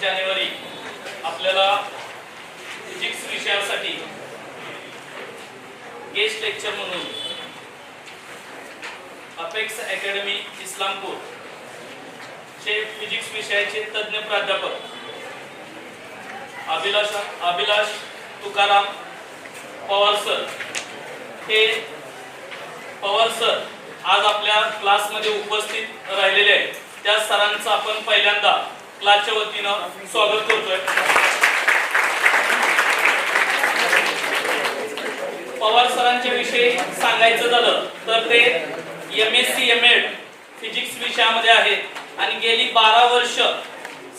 जानेवारी आपल्याला फिजिक्स विषयासाठी guest lecture म्हणून अपेक्स अकॅडमी इस्लामपूर चे फिजिक्स विषयाचे तज्ञ प्राध्यापक अभिलाष तुकाराम पवार सर हे पवार सर आज आपल्या क्लासमध्ये उपस्थित राहिलेले आहेत. त्या सरांचं आपण पहिल्यांदा क्लासच्या वतीनं स्वागत करतोय. पवार सरांच्या विषयी सांगायचं झालं तर ते MSc MAd फिजिक्स विषयामध्ये आहेत आणि गेली 12 वर्ष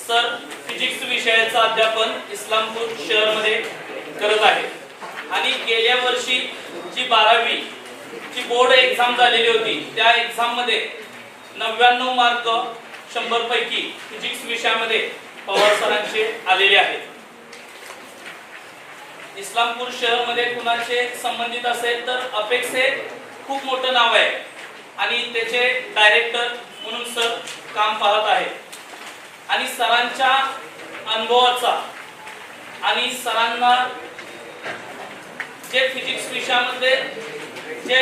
सर फिजिक्स विषयाचं अध्यापन इस्लामपूर शहरामध्ये करत आहेत आणि गेल्या वर्षी जी 12वी ची बोर्ड एक्झाम झालेली होती त्या एक्झाम मध्ये 99 मार्क 100 पैकी फिजिक्स विषयामध्ये पवार सरांचे आलेले आहेत. इस्लामपूर शहरामध्ये कुणाचे संबंधित असेल तर अपेक्स हे खूप मोठं नाव आहे आणि त्याचे डायरेक्टर म्हणून सर काम पाहत आहेत आणि सरांच्या अनुभवाचा आणि सरांना जे फिजिक्स विषयामध्ये जे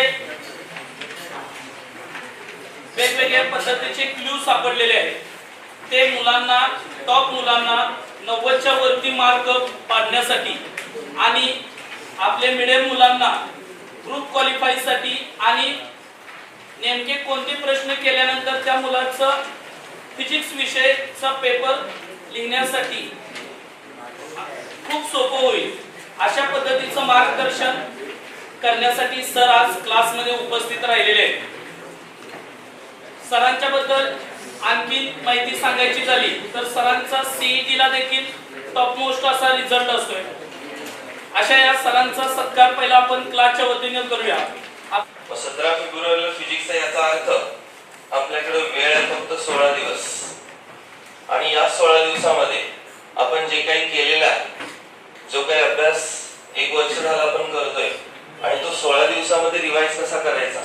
वेगवेगळ्या पद्धतीचे क्लू सापडलेले आहेत ते मुलांना टॉप मुलांना 90च्या वरती मार्क पाडण्यासाठी आणि आपले मिडियम मुलांना ग्रुप क्वालिफाय साठी आणि नेमके कोणते प्रश्न केल्यानंतर त्या मुलाचं फिजिक्स विषयाचा पेपर लिहिण्यासाठी खूप सोपं होईल अशा पद्धतीचं मार्गदर्शन करण्यासाठी सर आज क्लासमध्ये उपस्थित राहिलेले आहेत. सरांच्या बद्दल आणखी माहिती सांगायची झाली तर सरांचा CET ला देखील टॉप मोस्ट असा रिझल्ट असतोय. अशा या सरांचा सत्कार पहिला आपण क्लासच्या वतीने करूया. 17 फेब्रुवारीला फिजिक्स आहे याचा अर्थ आपल्याकडे वेळ आहे फक्त 16 दिवस आणि या 16 दिवसामध्ये आपण जे काही केलेलं आहे जो काही अभ्यास 1 वर्ष झाला आपण करतोय आणि तो 16 दिवसामध्ये रिवाइज कसा करायचा,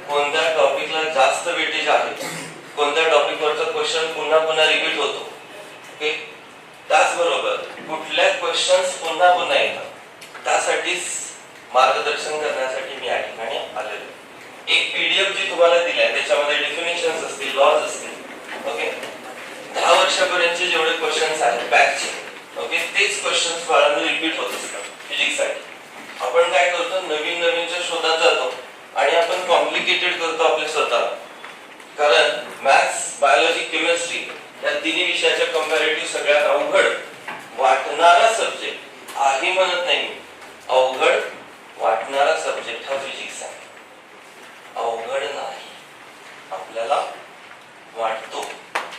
कोणत्या टॉपिकला जास्त वेटेज आहे, कोणत्या टॉपिकवरचा क्वेश्चन पुन्हा पुन्हा रिपीट होतो, ओके, त्याचबरोबर कुठल्या क्वेश्चन्स पुन्हा पुन्हा येतात त्यासाठीच मार्गदर्शन करण्यासाठी मी या ठिकाणी आलेलो. एक PDF जी तुम्हाला दिलाय त्याच्यामध्ये डेफिनेशन्स असतील, लॉज असतील, ओके, 10 वर्षापर्यंतचे जेवढे क्वेश्चन्स आहेत बॅकचे, ओके, तेच क्वेश्चन्स बाळांनी रिपीट होत असतात. फिजिक्ससाठी आपण काय करतो, नवीन नवीनच्या शोधात जातो आणि आपण कॉम्प्लिकेटेड करतो आपल्या स्वतःला. कारण मॅथ्स, बायोलॉजी, केमिस्ट्री या तिन्ही विषयाच्या कंपॅरेटिव्ह सगळ्यात अवघड वाटणारा सब्जेक्ट आहे म्हणत नाही, अवघड वाटणारा सब्जेक्ट हा फिजिक्स आहे. अवघड नाही, आपल्याला वाटतो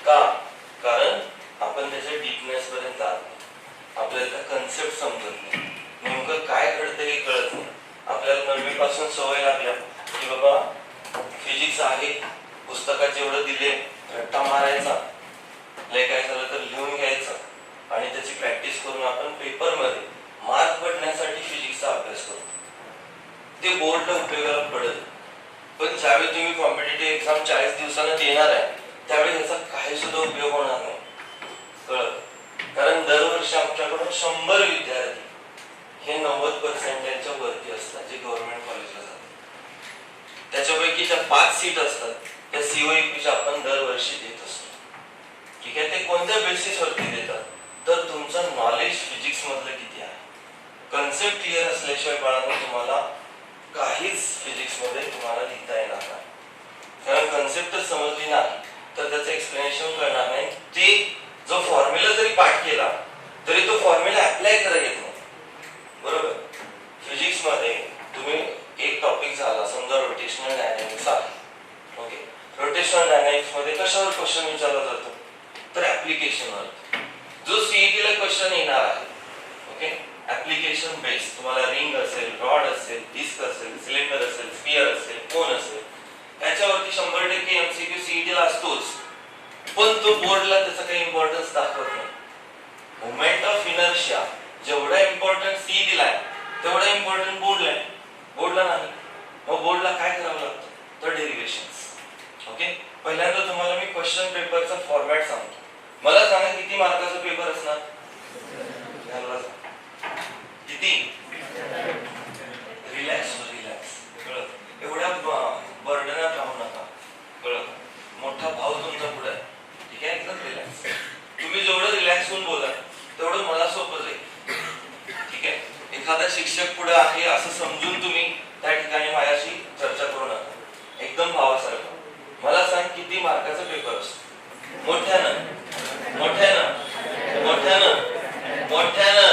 का, कारण आपण त्याच्या डीपनेस पर्यंत जात नाही, आपल्याला कन्सेप्ट समजत नाही, नेमकं काय घडतं हे कळत नाही. आपल्याला 9वी पासून सवय लागल्या की बाबा फिजिक्स आहे, पुस्तकात जेवढं दिले रट्टा मारायचा, लय काय झालं तर लिहून घ्यायचं आणि त्याची प्रॅक्टिस करून आपण पेपरमध्ये मार्क पडण्यासाठी फिजिक्सचा अभ्यास करतो. ते बोर्डला उपयोगाला पडत. पण ज्यावेळी तुम्ही कॉम्पिटिटिव्ह एक्झाम 40 दिवसांना देणार आहे त्यावेळी याचा काही सुद्धा उपयोग होणार नाही, कळत. कारण दरवर्षी आमच्याकडून 100 विद्यार्थी हे 90% वरती असतात जे गव्हर्नमेंट कॉलेजला जातात. त्याच्यापैकी ज्या 5 सीट असतात त्या COEP आपण दरवर्षी देत असतो. ठीक आहे, ते कोणत्या बेसिस वरती देतात तर तुमचं नॉलेज फिजिक्स मधलं किती आहे, कन्सेप्ट क्लिअर असल्याशिवाय बाळांनो तुम्हाला काहीच फिजिक्स मध्ये तुम्हाला लिहिता येणार नाही. कारण कन्सेप्टच समजली नाही तर त्याचं एक्सप्लेनेशन करणार नाही. ते जो फॉर्म्युला जरी पाठ केला तरी तो फॉर्म्युला अप्लाय करता येत नाही, बरोबर. फिजिक्स मध्ये तुम्ही एक टॉपिक झाला समजा रोटेशनल डायनॅमिक्स आहे, ओके, रोटेशनल डायनॅमिक्स मध्ये कशावर क्वेश्चन विचारला जातो तर ऍप्लिकेशनवर. जो CET ला क्वेश्चन येणार आहे, ओके, ऍप्लिकेशन बेस, तुम्हाला रिंग असेल, रॉड असेल, डिस्क असेल, सिलेंडर असेल, स्फिअर असेल, कोन असेल, त्याच्यावरती 100% MCQ CET ला असतोच. पण तो बोर्डला त्याचा काही इम्पॉर्टन्स दाखवत नाही. मोमेंट ऑफ इनर्शिया जेवढा इम्पॉर्टन्ट CET ला आहे तेवढा इम्पॉर्टंट बोर्डला नाही. मग बोर्डला काय करावं लागतं तर डेरिव्हेशन्स. ओके, पहिल्यांदा तुम्हाला मी क्वेश्चन पेपरचा फॉर्मॅट सांगतो. मला सांगा किती मार्काचा पेपर असणार? किती? रिलॅक्स कळत, एवढ्या बर्डनात राहू नका, कळत. मोठा भाव तुमचा पुढे आहे, ठीक आहे, एकदम रिलॅक्स. तुम्ही जेवढं रिलॅक्स होऊन बोला तेवढं मला सोपं जाईल, ठीक आहे. एखादा शिक्षक पुढे आहे असं समजून तुम्ही त्या ठिकाणी माझ्याशी चर्चा करू नका, एकदम भावासारखं. मला सांग किती मार्काचा पेपर असतो? मोठ्यानं मोठ्यानं मोठ्यानं मोठ्यानं.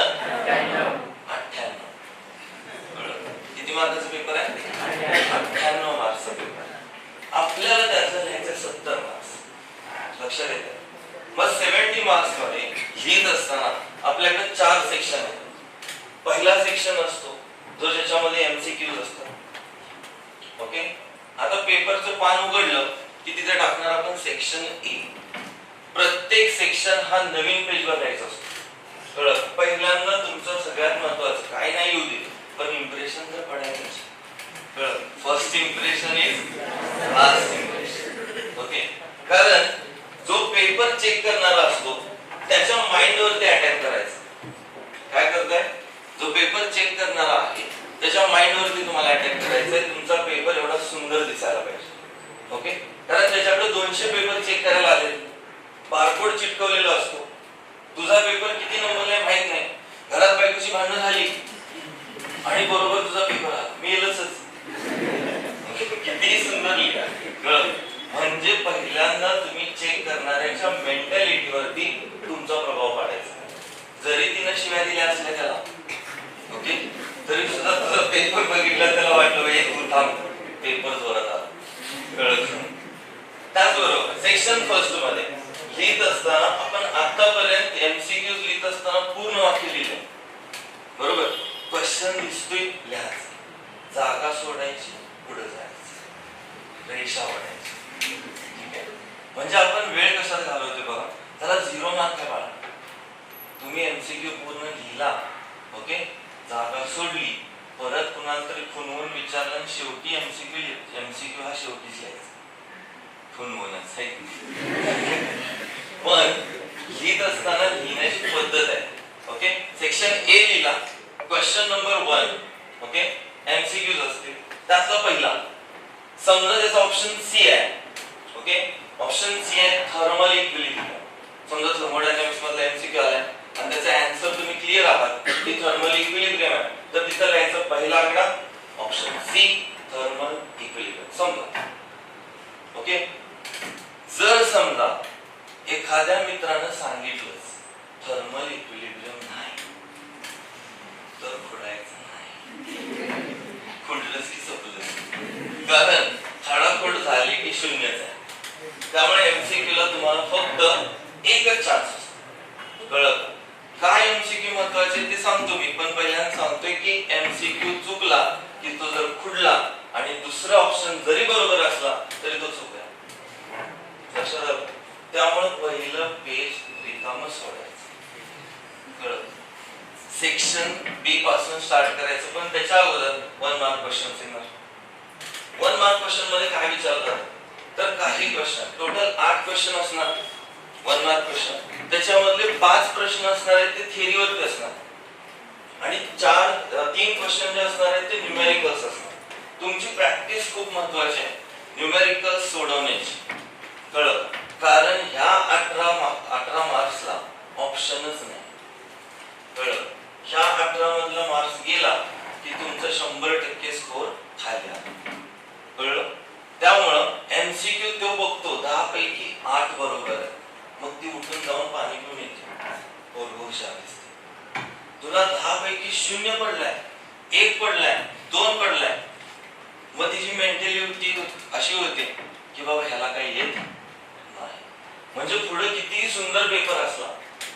98. किती मार्काचा पेपर आहे? 98 मार्क्सचा पेपर. आपल्याला त्याचं लिहायचं 70 मार्क्स. लक्षात येतं? मग 70 मार्क्स मध्ये लिहित असताना आपल्याकडे 4 सेक्शन आहेत. पहिला सेक्शन असतो जो ज्याच्यामध्ये एमसीक्यूज असतात. ओके, आता पेपरचं पान उघडलं की तिथे टाकणार आपण सेक्शन ए. प्रत्येक सेक्शन हा नवीन पेजवर द्यायचा असतो, कळलं. पहिल्यांदा तुमचं सगळ्यात महत्वाचं काय नाही येऊ दे, पण इम्प्रेशन तर पडायचं, कळलं. First impression is last impression. Okay, कारण जो पेपर चेक करणारा असतो त्याच्या माइंड वरती अटॅक करायचं. काय करताय? जो पेपर चेक करणारा आहे त्याच्या माइंड वरती तुम्हाला अटॅक करायचा आहे. तुमचा पेपर एवढा सुंदर दिसायला पाहिजे. ओके, कारण त्याच्याकडे 200 पेपर चेक करायला आले, बारकोड चिटकवलेला असतो. तुझा पेपर किती नंबरला आहे माहित नाही, घरात बायकोची भांडणं झाली आणि बरोबर तुझा पेपर आला, मी येलच. किती सुंदर लिहिला, कळलं. म्हणजे पहिल्यांदा तुम्ही चेक करणाऱ्याच्या मेंटॅलिटीवरती तुमचा प्रभाव पाडायचा. जरी तिने शिव्या दिल्या असल्या त्याला, ओके, तरी सुद्धा तुझा पेपर बघितला त्याला वाटलं हे तू थांब, पेपर जोरात आला, कळलं. त्याचबरोबर सेक्शन फर्स्ट मध्ये लिहित असताना आपण आतापर्यंत एमसीक्यूज लिहित असताना पूर्ण वाक्य लिहिलं, बरोबर. क्वेश्चन दिसतोय लिहायचं, जागा सोडायची, पुढे जायचं, रेषा ओढायची, ठीक आहे. म्हणजे आपण वेळ कशात घालवतोय बघा. त्याला 0 मार्क आहे बाळा. तुम्ही एमसीक्यू पूर्ण लिहिला, ओके, जागा सोडली, परत कुणाला तरी खुनवून विचारलं आणि शेवटी एमसीक्यू हा शेवटीच लिहायचा. खुनवूनच आहे. पण लिहित असताना लिहिण्याची पद्धत आहे. ओके, सेक्शन ए लिहिला, क्वेश्चन नंबर 1, ओके, एमसीक्यूज असते. त्यातला पहिला समजा त्याचा ऑप्शन सी आहे. ओके, ऑप्शन सी आहे थर्मल इक्विलिब्रियम. समजा थर्मोडायनामिक्स मधला एमसीक्यू आलाय आणि त्याचा आन्सर तुम्ही क्लिअर आहात की थर्मल इक्विलिब्रियम आहे, तर तिथं लिहायचं पहिला आकडा ऑप्शन सी, थर्मल इक्विलिब्रियम. समजा, ओके. जर समजा एखाद्या मित्रानं सांगितलंच थर्मल इक्विलिब्रियम नाही, तर खोडायचं नाही. खोडलंच की सपलंच, कारण खाडाखोड झाली की शून्यच आहे. त्यामुळे एमसीक्यू ला तुम्हाला फक्त एकच चान्स असतो, कळलं. काय एमसीक्यू महत्वाचे ते सांगतो मी, पण पहिल्यांदा सांगतोय की एमसीक्यू चुकला की तो जर खुडला आणि दुसरा ऑप्शन जरी बरोबर असला तरी तो चुकला. लक्षात आलं? त्यामुळे पहिलं पेज रिकामं सोडायचं, कळलं. सेक्शन बी पासून स्टार्ट करायचं, पण त्याच्या अगोदर 1 मार्क क्वेश्चन येणार. 1 मार्क क्वेश्चन मध्ये काय विचारतात, तर काही क्वेश्चन, टोटल 8 क्वेश्चन असणार 1 मार्क क्वेश्चन. त्याच्यामधले 5 प्रश्न असणार आहेत ते थिअरीवरती असणार आणि 3 क्वेश्चन जे असणार आहेत ते न्यूमेरिकल्स असणार. तुमची प्रॅक्टिस खूप महत्वाची आहे न्यूमेरिकल्स सोडवण्याची, कळलं. कारण ह्या 18 मार्क्सला ऑप्शनच नाही, कळलं. ह्या 18 मधला मार्क्स गेला की तुमचा 100% स्कोर खाली आला, कळलं. त्यामुळं एमसीक्यू तो बघतो 10 पैकी 8 बरोबर आहे, मग ती उठून जाऊन पाणी पिऊन येते, हुशार दिसते. तुला 10 पैकी 0 पडलाय, 1 पडलाय, 2 पडलाय, मग तिची मेंटॅलिटी अशी होते की बाबा ह्याला काही येत नाही. म्हणजे पुढे किती सुंदर पेपर असला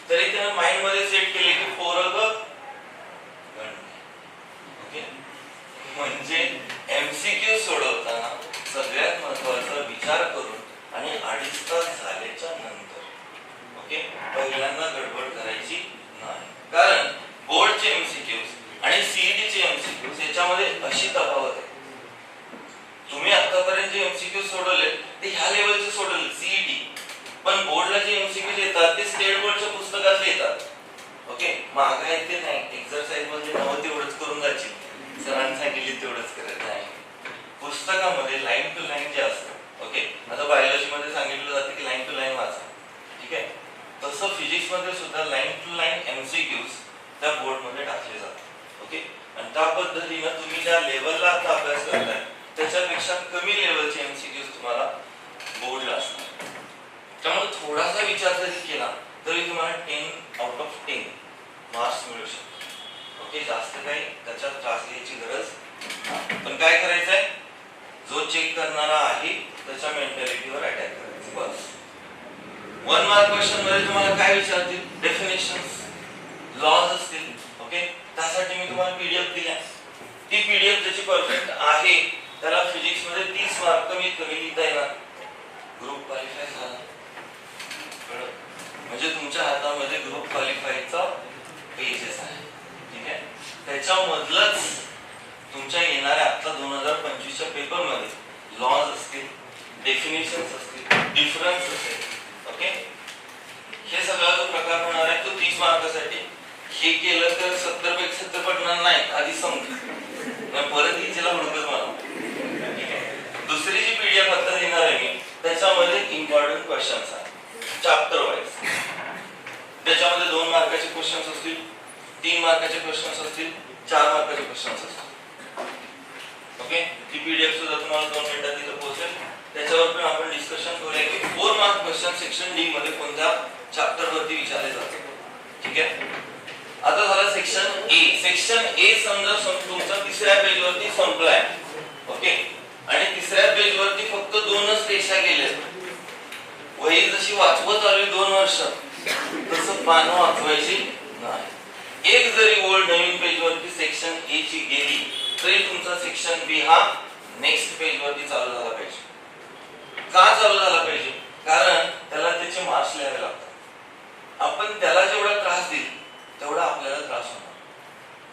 तरी त्याने माइंड मध्ये सेट केले की पोरग ओके. म्हणजे एमसीक्यू सोडवताना सगळ्यात महत्वाचा विचार करून आणि 2.5 तास झाल्याच्या नंतर, ओके, पहिल्यांदा गडबड करायची नाही. कारण बोर्डचे एमसीक्यूज आणि सीईटीचे एमसीक्यूज याच्यामध्ये अशी तफावत आहे. तुम्ही आतापर्यंत जे एमसीक्यू सोडवले ते ह्या लेवलचे सोडवले सीईटी, पण बोर्डला जे एमसीक्यूज येतात ते मागा येते नाही, एक्सरसाइज मध्ये नवं तेवढंच करून जायची, सरांनी सांगितले तेवढंच करत नाही. पुस्तकामध्ये लाईन टू लाईन जे असतं, ओके, आता बायोलॉजी मध्ये सांगितलं जातं की लाईन टू लाईन वाचा, ठीक आहे, तसं फिजिक्स मध्ये सुद्धा लाईन टू लाईन एमसीक्यूज त्या बोर्ड मध्ये टाकले जातात, ओके. आणि त्या पद्धतीनं तुम्ही ज्या लेवलला आता अभ्यास करताय त्याच्यापेक्षा कमी लेवलचे एमसीक्यूज तुम्हाला बोर्डला असणार. त्यामुळे थोडासा विचार जरी केला तरी तुम्हाला 10 आउट ऑफ 10 मार्क्स मिळू शकतो, ओके. जास्त काही त्याच्यात त्रास घ्यायची गरज नाही. पण काय करायचंय, जो चेक करणारा आहे त्याच्या मेंटॅलिटीवर अटॅक करायचं बस. 1 मार्क क्वेश्चन मध्ये तुम्हाला काय विचारतील, डेफिनेशन्स, लॉज असतील, ओके. त्यासाठी मी तुम्हाला पीडीएफ दिल्या, ती पीडीएफ ज्याची परफेक्ट आहे त्याला फिजिक्स मध्ये 30 मार्क कमीत कमी लिहिता येणार. ग्रुप क्वालिफाय झाला म्हणजे तुमच्या हातामध्ये ग्रुप क्वालिफायचा पेजेस आहे, ठीक आहे. त्याच्यामधलंच तुमच्या येणाऱ्या आता 2025च्या पेपर मध्ये लॉज असतील, डेफिनेशन्स असतील, डिफरन्स असेल, ओके. हे सगळा जो प्रकार होणार आहे तो 30 मार्कासाठी. हे केलं तर 70 पैकी 70 पडणार नाही, आधी समजा परत हिच्याला हुडकत मला, ठीक आहे. दुसरी जी पीडीएफ आता देणार आहे मी त्याच्यामध्ये इम्पॉर्टंट क्वेश्चन्स आहे चॅप्टर वाईज. त्याच्यामध्ये 2 मार्काचे क्वेश्चन्स असतील, 3 मार्काचे क्वेश्चन्स असतील, 4 मार्काचे क्वेश्चन्स असतील, ओके. ती पीडीएफ सुद्धा तुम्हाला 2 मिनिटात तिथे पोहोचेल. त्याच्यावर पण आपण डिस्कशन करूया की 4 मार्क क्वेश्चन सेक्शन डी मध्ये कोणत्या चॅप्टर वरती विचारले जातात, ठीक आहे. आता झाला सेक्शन ए. सेक्शन ए समजा तुमचा 3ऱ्या पेज वरती संपलाय, ओके. आणि 3ऱ्या पेज वरती फक्त 2च रेषा गेल्या. वही जशी वाचवत आली 2 वर्ष तसं पानं वाचवायची नाही. एक जरी ओळ नवीन पेज वरती सेक्शन ए ची गेली तरी तुमचा सेक्शन बी हा नेक्स्ट पेज वरती चालू झाला पाहिजे. का चालू झाला पाहिजे, कारण त्याला त्याचे मार्क्स लिहावे लागतात. आपण त्याला जेवढा त्रास देईल तेवढा आपल्याला त्रास होणार,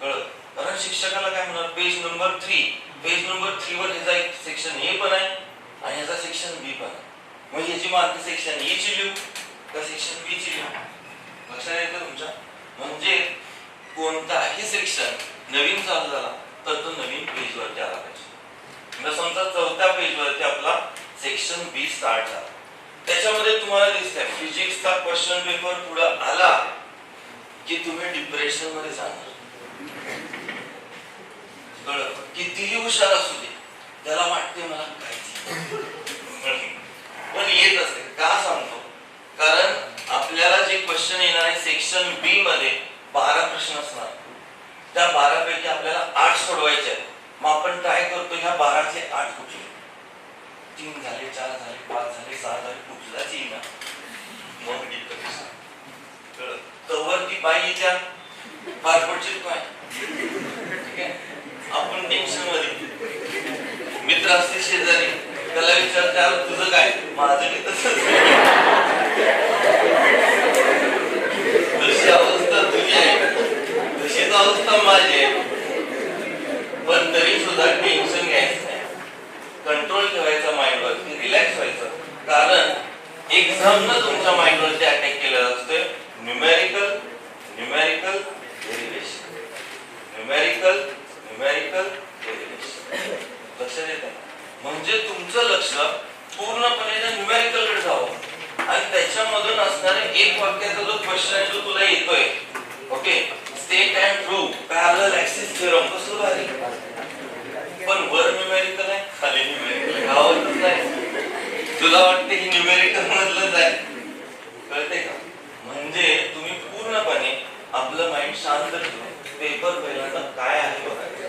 कळलं. कारण शिक्षकाला काय म्हणणार, पेज नंबर 3, पेज नंबर 3 वर ह्याचा एक सेक्शन ए पण आहे आणि ह्याचा सेक्शन बी पण आहे. मग ह्याची मार्क सेक्शन ए ची लिहू का सेक्शन बी ची लिहू, लक्षात येतं तुमच्या. म्हणजे कोणताही सेक्शन नवीन चालू झाला तर तो नवीन पेज वरती आला पाहिजे. समजा 4थ्या पेज वरती आपला सेक्शन बी स्टार्ट झाला, त्याच्यामध्ये तुम्हाला दिसतंय फिजिक्सचा क्वेश्चन पेपर पुढे आला की तुम्ही डिप्रेशन मध्ये जाणार, कळलं. कितीही हुशार असू दे त्याला वाटते मला काय पण येत असते. का सांगतो, कारण आपल्याला जे क्वेश्चन येणार आहे सेक्शन बी मध्ये 12 प्रश्न असणार. त्या 12 पैकी आपल्याला 8 सोडवायचे आहेत. मग आपण ट्राय करतो ह्या 12चे 8 कुठले, 3 झाले, 4 झाले, 5 झाले, 6 झाले, कुठलाच येईना, मग डिप्रेशन, कळलं. तवर ती बाई येत्या पारपडची काय, ठीक आहे. आपण टेन्शन मध्ये, मित्र असते शेजारी त्याला विचारते तुझं काय, माझं की तसंच. जशी अवस्था तुझी आहे तशीच अवस्था माझी आहे, पण तरी सुद्धा टेन्शन घ्यायचं नाही, कंट्रोल ठेवायचा माइंडवरती, रिलॅक्स व्हायचं. कारण एक्झामनं तुमच्या माइंडवरती अटॅक केलेला असतोय numerical, numerical derivation, numerical, numerical derivation. लक्षात येतं. म्हणजे तुमचं लक्ष पूर्णपणे त्या न्यूमेरिकल कडे जावं आणि त्याच्यामधून असणारे एक वाक्याचा जो क्वेश्चन आहे जो तुला येतोय, okay, state and prove parallel axis theorem, कसं भारी. पण वर न्यूमेरिकल आहे, खाली न्यूमेरिकल आहे, गावातच नाही. तुला वाटते ही न्यूमेरिकल मधलंच आहे, कळते का. म्हणजे तुम्ही पूर्णपणे आपलं माइंड शांत ठेवून पेपर पहिल्यांदा काय आहे बघायचं,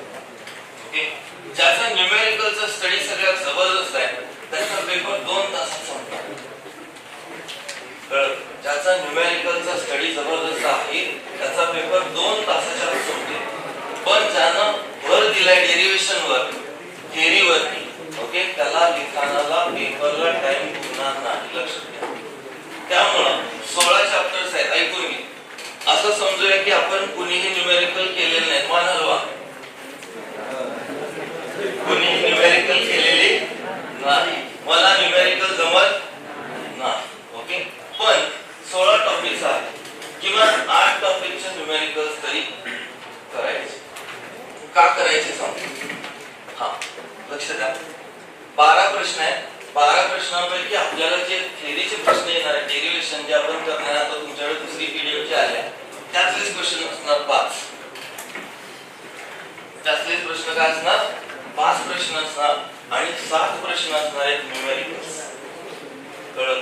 ओके. ज्याचा न्यूमेरिकलचा स्टडी सगळ्यात जबरदस्त आहे त्याचा पेपर 2 तासात संपतो, कळलं. ज्याचा न्यूमेरिकलचा स्टडी जबरदस्त आहे त्याचा पेपर 2 तासाच्या आत संपतो. पण ज्यानं भर दिलाय डेरिव्हेशन वर, थेअरी वरती, ओके, त्याला लिखाणाला पेपरला टाइम पुरणार नाही, लक्षात घ्या. त्यामुळं 16 चॅप्टर्स आहेत, ऐकून घे. असं समजूया की आपण कुणीही न्यूमेरिकल केलेलं नाही, मान हलवा, कुणीही न्यूमेरिकल केलेले नाही, मला न्यूमेरिकल जमत नाही, ओके. पण 16 टॉपिक्स आहेत, किमान 8 टॉपिकचे न्यूमेरिकल्स त्यातलेच क्वेश्चन असणार 5. त्यातलेच प्रश्न काय असणार? 5 प्रश्न असणार आणि 7 प्रश्न असणार आहेत न्यूमेरिकल्स. कळलं?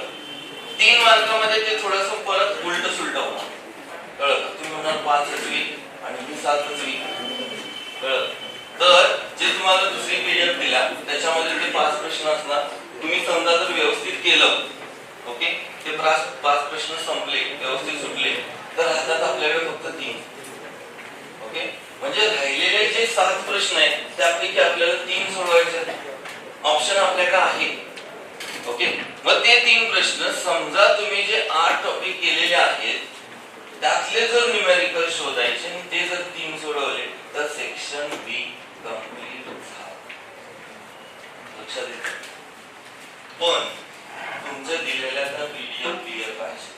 3 मार्कामध्ये ते थोडंसं परत उलट सुलट होणार. कळलं? तुम्ही म्हणाल 5च होईल आणि मी 7च होईल. कळलं? तर जे तुम्हाला दुसरी पीडीएफ दिला त्याच्यामध्ये ते 5 प्रश्न असणार. तुम्ही समजा जर व्यवस्थित केलं, ओके, ते 5 प्रश्न संपले, व्यवस्थित सुटले, तर राहतात आपल्याकडे फक्त 3. ओके, म्हणजे राहिलेले जे 7 प्रश्न आहेत त्यापैकी आपल्याला 3 सोडवायचे. ऑप्शन आपल्याकडे आहे. ओके, मग ते 3 प्रश्न समजा तुम्ही जे 8 टॉपिक केलेले आहेत त्यातले जर न्यूमेरिकल शोधायचे आणि ते जर 3 सोडवले तर सेक्शन बी कंप्लीट झालं. लक्षात येतं? पण तुमच्या दिलेल्या त्या पीडीएफ क्लिअर पाहिजे,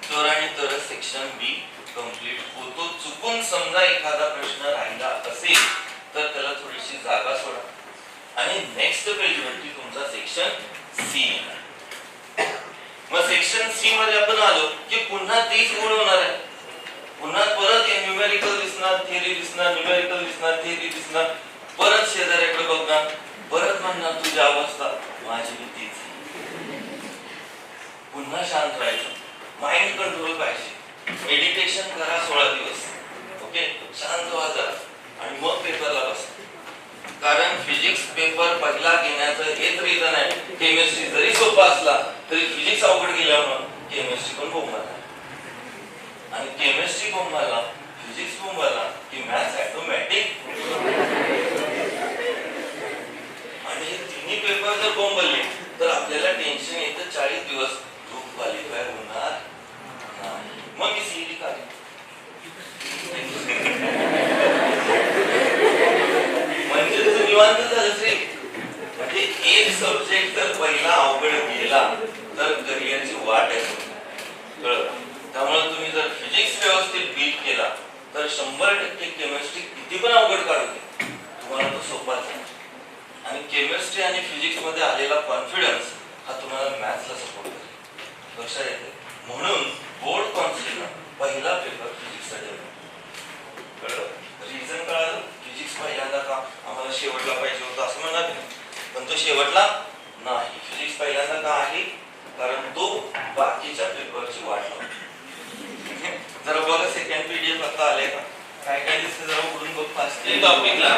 तर आणि तरच सेक्शन बी कंप्लीट होतो. चुकून समजा एखादा प्रश्न राहिला असेल तर त्याला थोडीशी जागा सोडा आणि नेक्स्ट पेजवरती तुमचा सेक्शन सी. मग सेक्शन सी मध्ये आपण आलो की पुन्हा तीच गोळ होणार आहे. पुन्हा परत हे न्यूमेरिकल दिसणार, थिअरी दिसणार, न्यूमेरिकल दिसणार, थिअरी दिसणार, परत शेजाऱ्याकडे बघणार, परत म्हणणार तुझी अवस्था माझी भीतीच. पुन्हा शांत राहायचं, माइंड कंट्रोल पाहिजे, मेडिटेशन करा 16 दिवस. ओके, शांत व्हा जरा आणि मग पेपरला बसा. कारण फिजिक्स पेपर पहिला घेण्याचं हेच रिझन आहे. केमिस्ट्री जरी सोपा असला तरी फिजिक्स अवघड गेल्यामुळे केमिस्ट्री पण बोंबाला, आणि केमिस्ट्री बोंबाला, फिजिक्स बोंबाला की मॅथ्स ऑटोमॅटिक. आणि हे तिन्ही पेपर जर बोंबले तर आपल्याला टेन्शन येतं 40 दिवस ग्रुप क्वालिफाय होणार नाही. मग मी सीईटी काढली. म्हणजे तू निवांत झालंस रे. म्हणजे एक सब्जेक्ट जर पहिला अवघड गेला तर करिअरची वाट आहे. कळलं? त्यामुळे तुम्ही जर फिजिक्स व्यवस्थित बीट केला तर 100% केमिस्ट्री किती पण अवघड काढू दे तुम्हाला तो सोपाच आहे. आणि केमिस्ट्री आणि फिजिक्स मध्ये आलेला कॉन्फिडन्स हा तुम्हाला मॅथ्सला सपोर्ट करेल. लक्षात येते? म्हणून बोर्ड काउन्सिलला पहिला पेपर फिजिक्सचा ठेवला. कळलं? रिझन कळालं? फिजिक्स पहिल्यांदा का आम्हाला शेवटला पाहिजे होता असं म्हणणार नाही, पण तो शेवटला नाही. फिजिक्स पहिल्यांदा का आहे? कारण तो बाकीच्या पेपरची वाट लावतो. जरा बघा सेकंड पीडीएफ आता आले का, काय काय दिसते जरा उघडून बघ. फर्स्ट टॉपिकला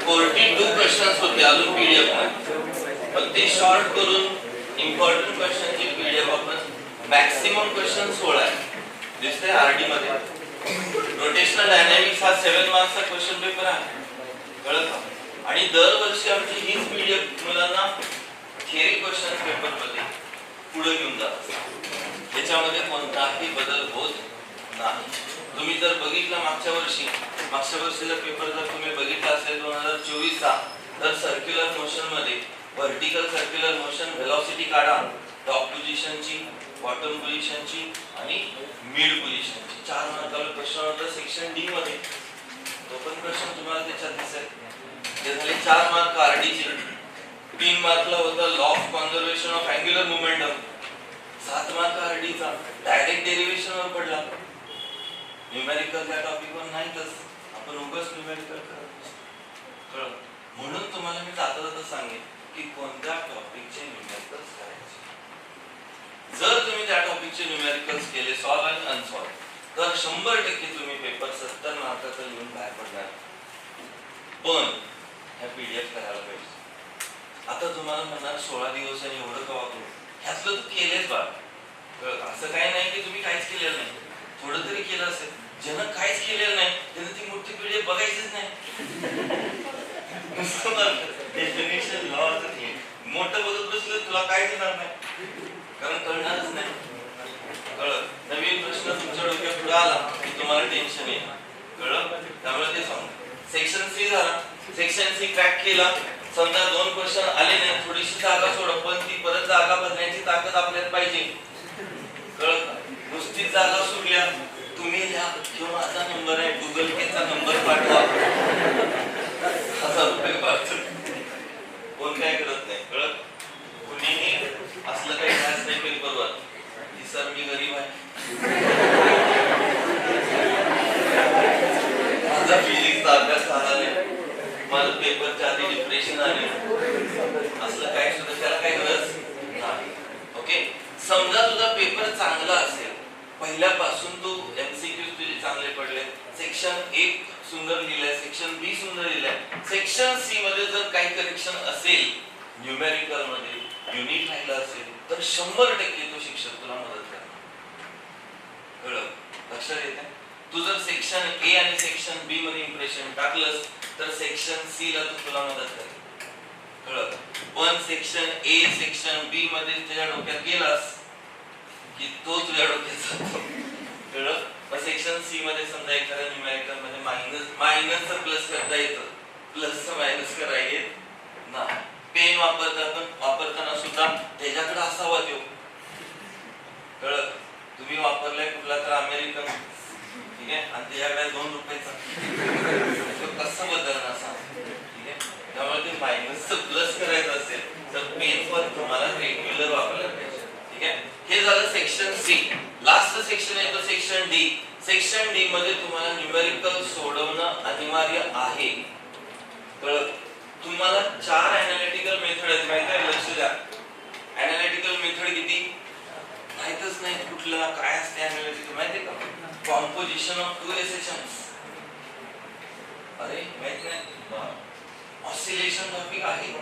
42 क्वेश्चन्स होते अजून पीडीएफ मध्ये, पण ते शॉर्ट करून इम्पॉर्टंट क्वेश्चनची पीडीएफ आपण मॅक्सिमम क्वेश्चन 16 आहे. दिसते आरडी मध्ये. रोटेशनल डायनॅमिक्स हा 7 मार्क्सचा क्वेश्चन पेपर आहे. कळलं का? आणि दरवर्षी आमची हीच पीडीएफ मुलांना थिअरी क्वेश्चन पेपर मध्ये पुढे घेऊन जात असतात. त्याच्यामध्ये कोणताही बदल होत नाही. तुम्ही जर बघितलं मागच्या वर्षीचा पेपर जर तुम्ही बघितला असेल 2024 चा, तर सर्क्युलर मोशन मध्ये व्हर्टिकल सर्क्युलर मोशन व्हेलॉसिटी काढा, टॉप पोझिशनची, बॉटम पोझिशनची आणि मिड पोझिशनची. 4 मार्काला क्वेश्चन होता सेक्शन डी मध्ये. तो पण प्रश्न तुम्हाला त्याच्यात दिसेल. ते झाले 4 मार्क आरडीचे. 3 मार्कला होता law of conservation of angular momentum. 7 mark आरडीचा डायरेक्ट डेरिव्हेशन वर पडला. न्यूमेरिकल त्या टॉपिकवर नाहीतच, आपण उगाच न्यूमेरिकल करत. कळलं? म्हणून तुम्हाला मी जाता सांगेन की कोणत्या टॉपिकचे न्यूमेरिकल्स करायचे. जर तुम्ही त्या टॉपिकचे न्यूमेरिकल्स केले सॉल्व आणि अनसॉल्व तर 100% तुम्ही पेपर 70 मार्काचा लिहून बाहेर पडणार. पण ह्या पीडीएफ करायला पाहिजे. आता तुम्हाला म्हणणार 16 दिवस आणि एवढं कवा करू, ह्यातलं तू केलेच बा. असं काही नाही की तुम्ही काहीच केलेलं नाही, थोडं तरी केलं असेल. ज्यानं काहीच केलेलं नाही त्यानं ती मोठी पीडीएफ बघायचीच नाही. डेफिनेशन लॉज मोठं बघत बसलं तुला काहीच येणार नाही, कारण कळणारच नाही. कळलं? नवीन प्रश्न तुमच्या डोक्यात पुढे आला की तुम्हाला टेन्शन येईल. कळलं? त्यामुळे ते सांग. सेक्शन सी झाला. सेक्शन सी क्रॅक केला. समजा 2 क्वेश्चन आले नाही, थोडीशी जागा सोडा, पण ती परत जागा भरण्याची ताकद आपल्यात पाहिजे. कळलं का? नुसतीच जागा सोडल्या तुम्ही लिहा किंवा माझा नंबर आहे गुगल पेचा नंबर पाठवा, 1000 रुपये पाठवा. कोण काय करत नाही. कळलं? कुणीही असलं काही खास नाही पेपरवर की सर मी गरीब आहे. पेपरच्या आधी डिप्रेशन आले असलं काय सुद्धा त्याला काही गरज नाही. ओके, समजा तुझा पेपर चांगला असेल, पहिल्यापासून तू एमसीक्यू तुझे चांगले पडले, सेक्शन 1 सुंदर लिहिलंय, सेक्शन बी सुंदर लिहिलंय, सेक्शन सी मध्ये जर काही करेक्शन असेल, न्यूमेरिकल मध्ये युनिट राहिला असेल, तर 100% तो शिक्षक तुला मदत करणार. कळलं? लक्षात येते? तू जर सेक्शन ए आणि सेक्शन बी मध्ये इम्प्रेशन टाकलंस तर सेक्शन सी ला तो तुला मदत करेल. कळलं? पण सेक्शन ए सेक्शन बी मध्ये तुझ्या डोक्यात गेलास की तो तुझ्या डोक्यात जातो. कळलं? मग सेक्शन सी मध्ये समजा एखाद्या न्यूमेरिकल मध्ये मायनस प्लस करता येतं, प्लस मायनस करायला येत नाही. पेन वापरताना सुद्धा त्याच्याकडे असावा तो. कळलं? तुम्ही वापरलाय कुठला तर अमेरिकन, ठीक आहे, आणि त्याच्याकडे 2 रुपयाचा, कसं बदलणार सांग. ठीक आहे, त्यामुळे ते मायनस प्लस करायचं असेल तर पेन पण तुम्हाला रेग्युलर वापरायला पाहिजे. ठीक आहे, हे झालं सेक्शन सी. लास्ट सेक्शन येतो सेक्शन डी. सेक्शन डी मध्ये तुम्हाला न्यूमेरिकल सोडवणं अनिवार्य आहे. कळलं? तुम्हाला 4 एनालिटिकल मेथड आहेत, माहिती आहे? लक्ष द्या. एनालिटिकल मेथड किती माहितच नाही, कुठलं काय असते एनालिटिकल माहिती का? Composition of 2 एसेशन्स. अरे माहित नाही? ऑसिलेशन टॉपिक आहे.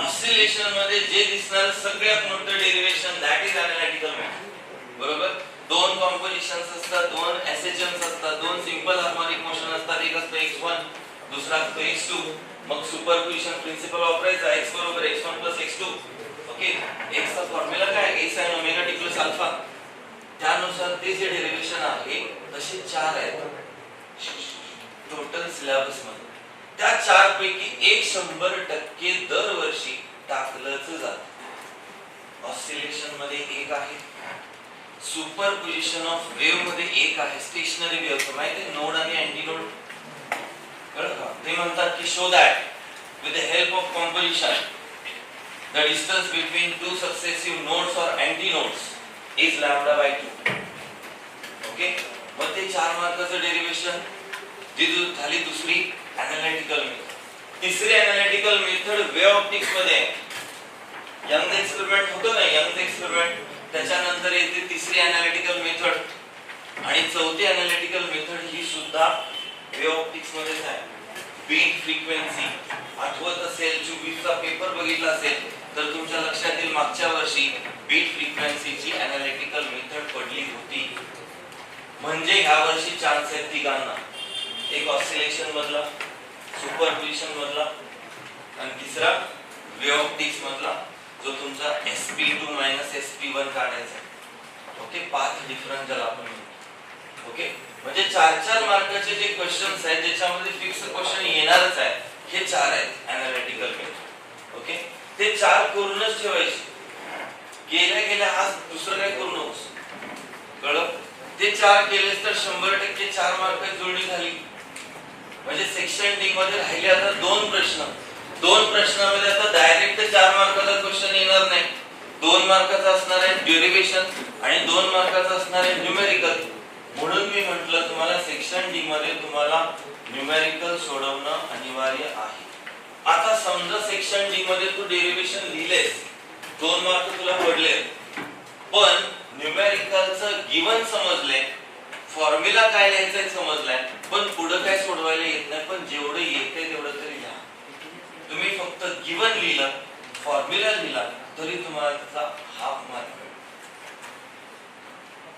ऑसिलेशन मध्ये जे दिसणार सगळ्यात मोठं derivation that is analytical method. बरोबर? 2 कॉम्पोजिशन्स असतात, 2 एसेशन्स असतात, 2 सिंपल हार्मोनिक मोशन असतात. एक असतो x1, दुसरा असतो x2. मग सुपरपोजिशन प्रिन्सिपल वापरायचा, x बरोबर x1 + x2. ओके, x चा फॉर्म्युला काय? a sin omega t + alpha. त्यानुसार ते जे डेरिवेशन आहे तसे 4 आहेत टोटल सिलेबस मध्ये. त्या 4 पैकी एक 100% दरवर्षी टाकलंच जातं. ऑसिलेशन मध्ये एक आहे, सुपरपोजिशन ऑफ वेव्ह मध्ये एक आहे, स्टेशनरी वेव्ह माहिती आहे, नोड आणि अँटी नोड. कळलं का? ते म्हणतात की show that with the help of composition the distance between 2 successive nodes or antinodes is lambda by 2. Okay, मग ते 4 मार्काचं डेरिवेशन जी झाली दुसरी एनालिटिकल मेथड. तिसरी एनालिटिकल मेथड वेव्ह ऑप्टिक्स मध्ये यंग एक्सपेरिमेंट होतो ना, यंग एक्सपेरिमेंट, त्याच्यानंतर येते तिसरी एनालिटिकल मेथड. आणि चौथी एनालिटिकल मेथड ही सुद्धा वेव्ह ऑप्टिक्स मध्येच आहे. Beat frequency. आठवत असेल 24 चा पेपर बघितला असेल तर तुमच्या लक्षात येईल मागच्या वर्षी बीट फ्रिक्वेन्सीची एनालिटिकल मेथड पडली होती. म्हणजे ह्या वर्षी चान्स आहेत तिघांना, एक ऑसिलेशन मधला, सुपरपोजिशन मधला आणि तिसरा वेव्ह ऑप्टिक्स मधला, जो तुमचा sp2 - sp1 काढायचा. ओके, पाथ डिफरन्स ज्याला आपण म्हणतो. ओके, म्हणजे 4-4 मार्काचे जे क्वेश्चन्स आहेत ज्याच्यामध्ये फिक्स क्वेश्चन येणारच आहे, हे 4 आहेत एनालिटिकल मेथड. ओके, ते 4 करूनच ठेवायचे. गेल्या आज दुसरं काय करू नकोस. कळलं? ते 4 केलेस तर 100% 4 मार्क जुळणी झाली. म्हणजे सेक्शन डी मध्ये राहिले आता 2 प्रश्न. 2 प्रश्नामध्ये आता डायरेक्ट 4 मार्काचा क्वेश्चन येणार नाही. 2 मार्काचा असणार आहे डेरिवेशन आणि 2 मार्काचा असणार आहे न्यूमेरिकल. म्हणून मी म्हटलं तुम्हाला सेक्शन डी मध्ये तुम्हाला न्यूमेरिकल सोडवणं अनिवार्य आहे. आता समजा सेक्शन डी मध्ये तू डेरिवेशन लिहिलेस, 2 मार्क तुला पडले, पण न्यूमेरिकलचं गिवन समजले, फॉर्म्युला काय लिहायचं समजलाय, पण पुढे काय सोडवायला येत नाही. पण जेवढं येते तेवढं तरी लिहा. तुम्ही फक्त गिवन लिहिलं, फॉर्म्युला लिहिला तरी तुम्हाला त्याचा हाफ मार्क मिळेल.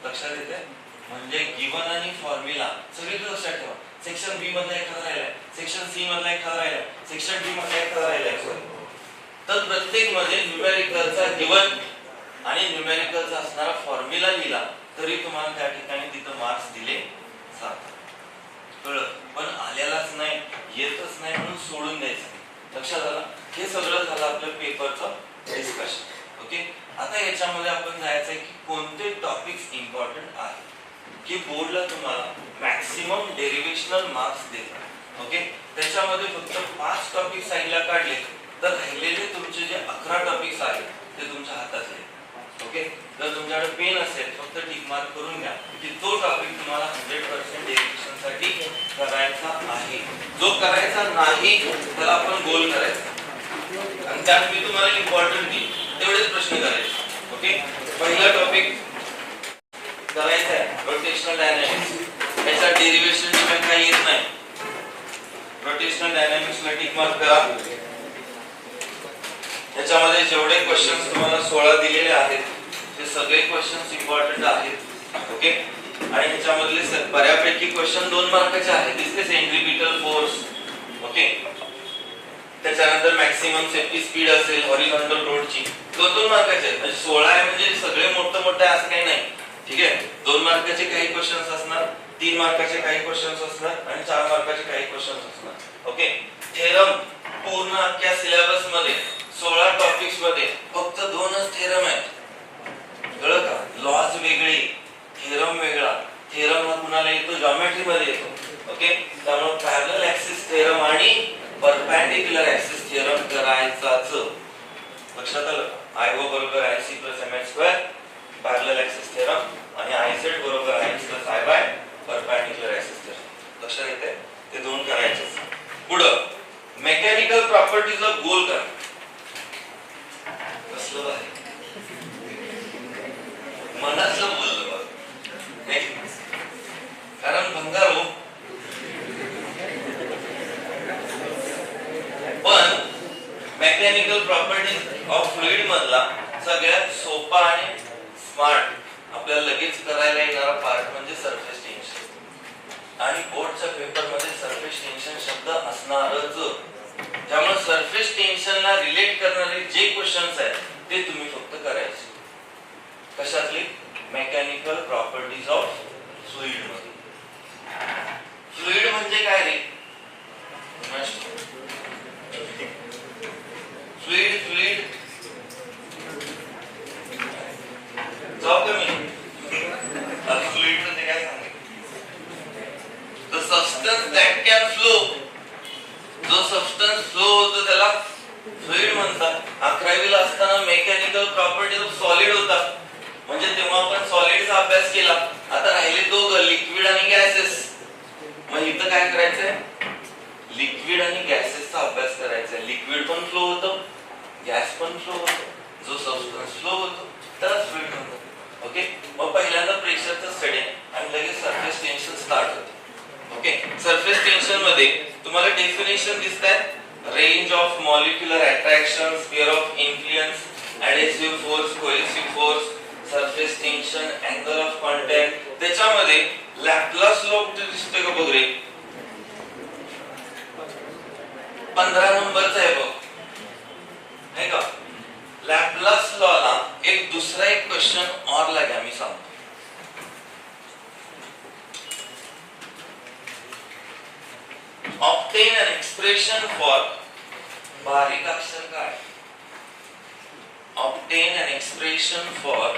लक्षात येते? म्हणजे गिवन आणि फॉर्म्युला सगळीकडे लक्षात ठेवा. सेक्शन बी मधला एखादा राहिलाय, सेक्शन सी मधला एखादा राहिलाय, सेक्शन डी मधला एखादा राहिलाय. तर प्रत्येक मध्ये न्यूमेरिकलचा गिवन आणि न्यूमेरिकलचा असणारा फॉर्म्युला लिहिला तरी तुम्हाला त्या ठिकाणी तिथं मार्क्स दिले जातात. कळलं? पण आलेलाच नाही, येतच नाही म्हणून सोडून द्यायचं. लक्षात आलं? हे सगळं झालं आपलं पेपरचं डिस्कशन. ओके, आता याच्यामध्ये आपण जायचं आहे की कोणते टॉपिक्स इम्पॉर्टंट आहेत, की बोर्डला तुम्हाला मॅक्सिमम डेरिवेशनल मार्क्स देतात. ओके, त्याच्यामध्ये फक्त 5 टॉपिक साईडला काढले तर राहिलेले तुमचे जे 11 टॉपिक्स आहेत ते तुमच्या हातात आहेत. ओके, जर तुमच्याकडे पेन असेल फक्त टिक मार्क करून घ्या की तो टॉपिक तुम्हाला 100% डेरिवेशन साठी करायचा आहे. जो करायचा नाही त्याला आपण गोल करायचा आणि त्यात मी तुम्हाला इम्पॉर्टंट देईन तेवढेच प्रश्न करायचे. ओके, पहिला टॉपिक करायचा आहे रोटेशनल डायनॅमिक्स. याचा डेरिव्हेशन काही येत नाही. रोटेशनल डायनॅमिक्स ला टिक मार्क करा. याच्यामध्ये जेवढे क्वेश्चन्स तुम्हाला 16 दिलेले आहेत ते सगळे क्वेश्चन्स इम्पॉर्टंट आहेत. ओके, आणि ह्याच्यामधले बऱ्यापैकी क्वेश्चन 2 मार्काचे आहेत. दिसते सेंट्रिपिटल फोर्स. ओके, त्याच्यानंतर मॅक्सिमम सेफ्टी स्पीड असेल हॉरिझॉन्टल रोडची 2 मार्काचे आहेत. म्हणजे 16 आहे म्हणजे सगळे मोठे असं काही नाही. ठीक आहे, 2 मार्काचे काही क्वेश्चन्स असणार, 3 मार्काचे काही क्वेश्चन्स असणार आणि 4 मार्काचे काही क्वेश्चन्स असणार. ओके, थेरम पूर्ण अख्ख्या सिलेबस मध्ये 16 टॉपिक्स मध्ये फक्त 2च थेरम आहेत. कळलं का? लॉज वेगळे, थेरम वेगळा. थेरम हा कुणाला येतो? जॉमेट्री मध्ये येतो. ओके, त्यामुळे पॅरलल ऍक्सिस थेरम आणि परपेंडिक्युलर ऍक्सिस थेरम करायचाच. लक्षात आलं? IO बरोबर IC + mh² parallel axis theorem आणि IZ बरोबर IX + I by perpendicular axis theorem. लक्षात येते? ते 2 करायचे. पुढं मेकॅनिकल प्रॉपर्टीज ऑफ गोल करा. कसलं आहे? मनातलं बोललं बघ. कारण भंगारो पण मेकॅनिकल प्रॉपर्टीज ऑफ फ्लुइड मधला सगळ्यात सोपा आणि स्मार्ट आपल्याला लगेच करायला येणारा पार्ट म्हणजे सरफेस टेन्शन. आणि बोर्डच्या पेपर मध्ये सरफेस टेन्शन शब्द असणारच. त्यामुळे सरफेस टेन्शनला रिलेट करणारे जे क्वेश्चन्स आहेत ते तुम्ही फक्त करायचे. कशातले? मेकॅनिकल प्रॉपर्टीज ऑफ फ्लुइड मध्ये. फ्लुइड म्हणजे काय रे? फ्लुइड जाऊ कमी. फ्लुइड म्हणजे काय सांगितलं? The substance that can flow. जो सबस्टन्स फ्लो होतो त्याला फ्लुइड म्हणतात. 11वीला असताना मेकॅनिकल प्रॉपर्टीज ऑफ सॉलिड होता. म्हणजे तेव्हा आपण सॉलिडचा अभ्यास केला. आता राहिले 2 लिक्विड आणि गॅसेस. मग इथं काय करायचंय? लिक्विड आणि गॅसेसचा अभ्यास करायचा आहे. लिक्विड पण फ्लो होतं, गॅस पण फ्लो होतो. जो सबस्टन्स फ्लो होतो त्याला फ्लुइड म्हणतात. ओके, मग पहिल्यांदा प्रेशरचं स्टडी आणि लगेच सरफेस टेन्शन स्टार्ट होतं. ओके, सरफेस टेन्शन मध्ये तुम्हाला डेफिनेशन दिसतात. Range of molecular attraction, sphere of influence, adhesive force, cohesive force, surface tension, angle of contact. त्याच्यामध्ये लॅप्लास लॉ दिसतोय का बघ रे? 15 नंबरचा आहे बघ, है का? लॅप्लास लॉ ला एक दुसरा एक क्वेश्चन और लगा मी सांगतो. ऑब्टेन एन एक्सप्रेशन फॉर बारीक अक्षर काय? obtain an expression for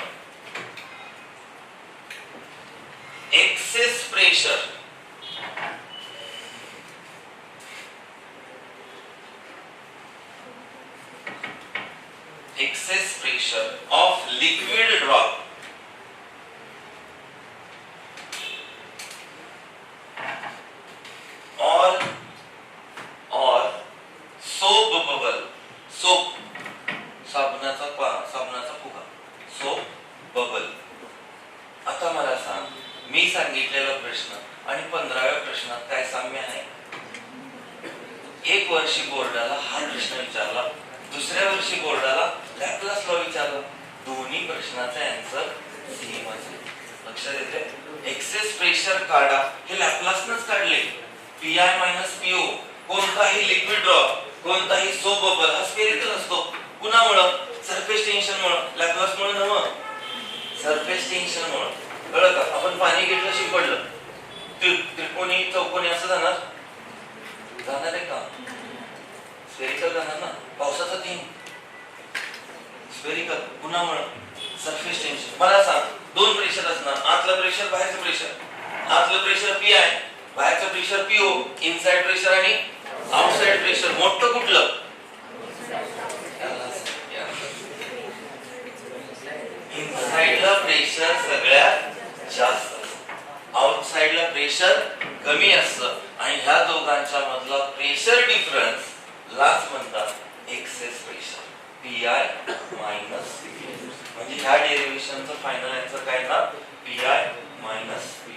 excess pressure of liquid drop or soap bubble. soap साबणाचा फुगा, सोप बबल. आता मला सांग, मी सांगितलेला प्रश्न आणि 15व्या प्रश्नात काय साम्य आहे? एक वर्षी बोर्डाला हा प्रश्न विचारला, दुसऱ्या वर्षी बोर्डाला लॅप्लास लॉ विचारला. दोन्ही प्रश्नाचा आन्सर सेम आहे. लक्षात येते? एक्सेस प्रेशर काढा हे लॅप्लासनच काढले. PI - PO कोणताही लिक्विड ड्रॉप, कोणताही सोप बबल हा स्फेरिकल असतो. कुणामुळं? सरफेस टेन्शन मुळे. लॅप्लास मुळे नव्ह, सरफेस टेन्शन मुळे. कळलं का? आपण पाणी घेतलं, शिंपडलं, त्रिकोणी चौकोनी असं जाणार आहे का? स्फेरिकल जाणार ना. पावसाचा थेंब स्फेरिकल. कुणामुळं? Surface tension. मला सांग, 2 प्रेशर असणार, आतलं प्रेशर, बाहेरचं प्रेशर. आतलं प्रेशर PI, बाहेरचं प्रेशर PO. इनसाइड प्रेशर आणि आउटसाइड प्रेशर. मोठं कुठलं? इनसाइडला प्रेशर सगळ्यात जास्त, आउटसाइड साइडला प्रेशर कमी असतं आणि ह्या दोघांच्या मधला प्रेशर डिफरन्स लाच म्हणतात एक्सेस प्रेशर, PI मायनस म्हणजे ह्या डेरिव्हेशनचं फायनल आन्सर काय ना PI मायनस P.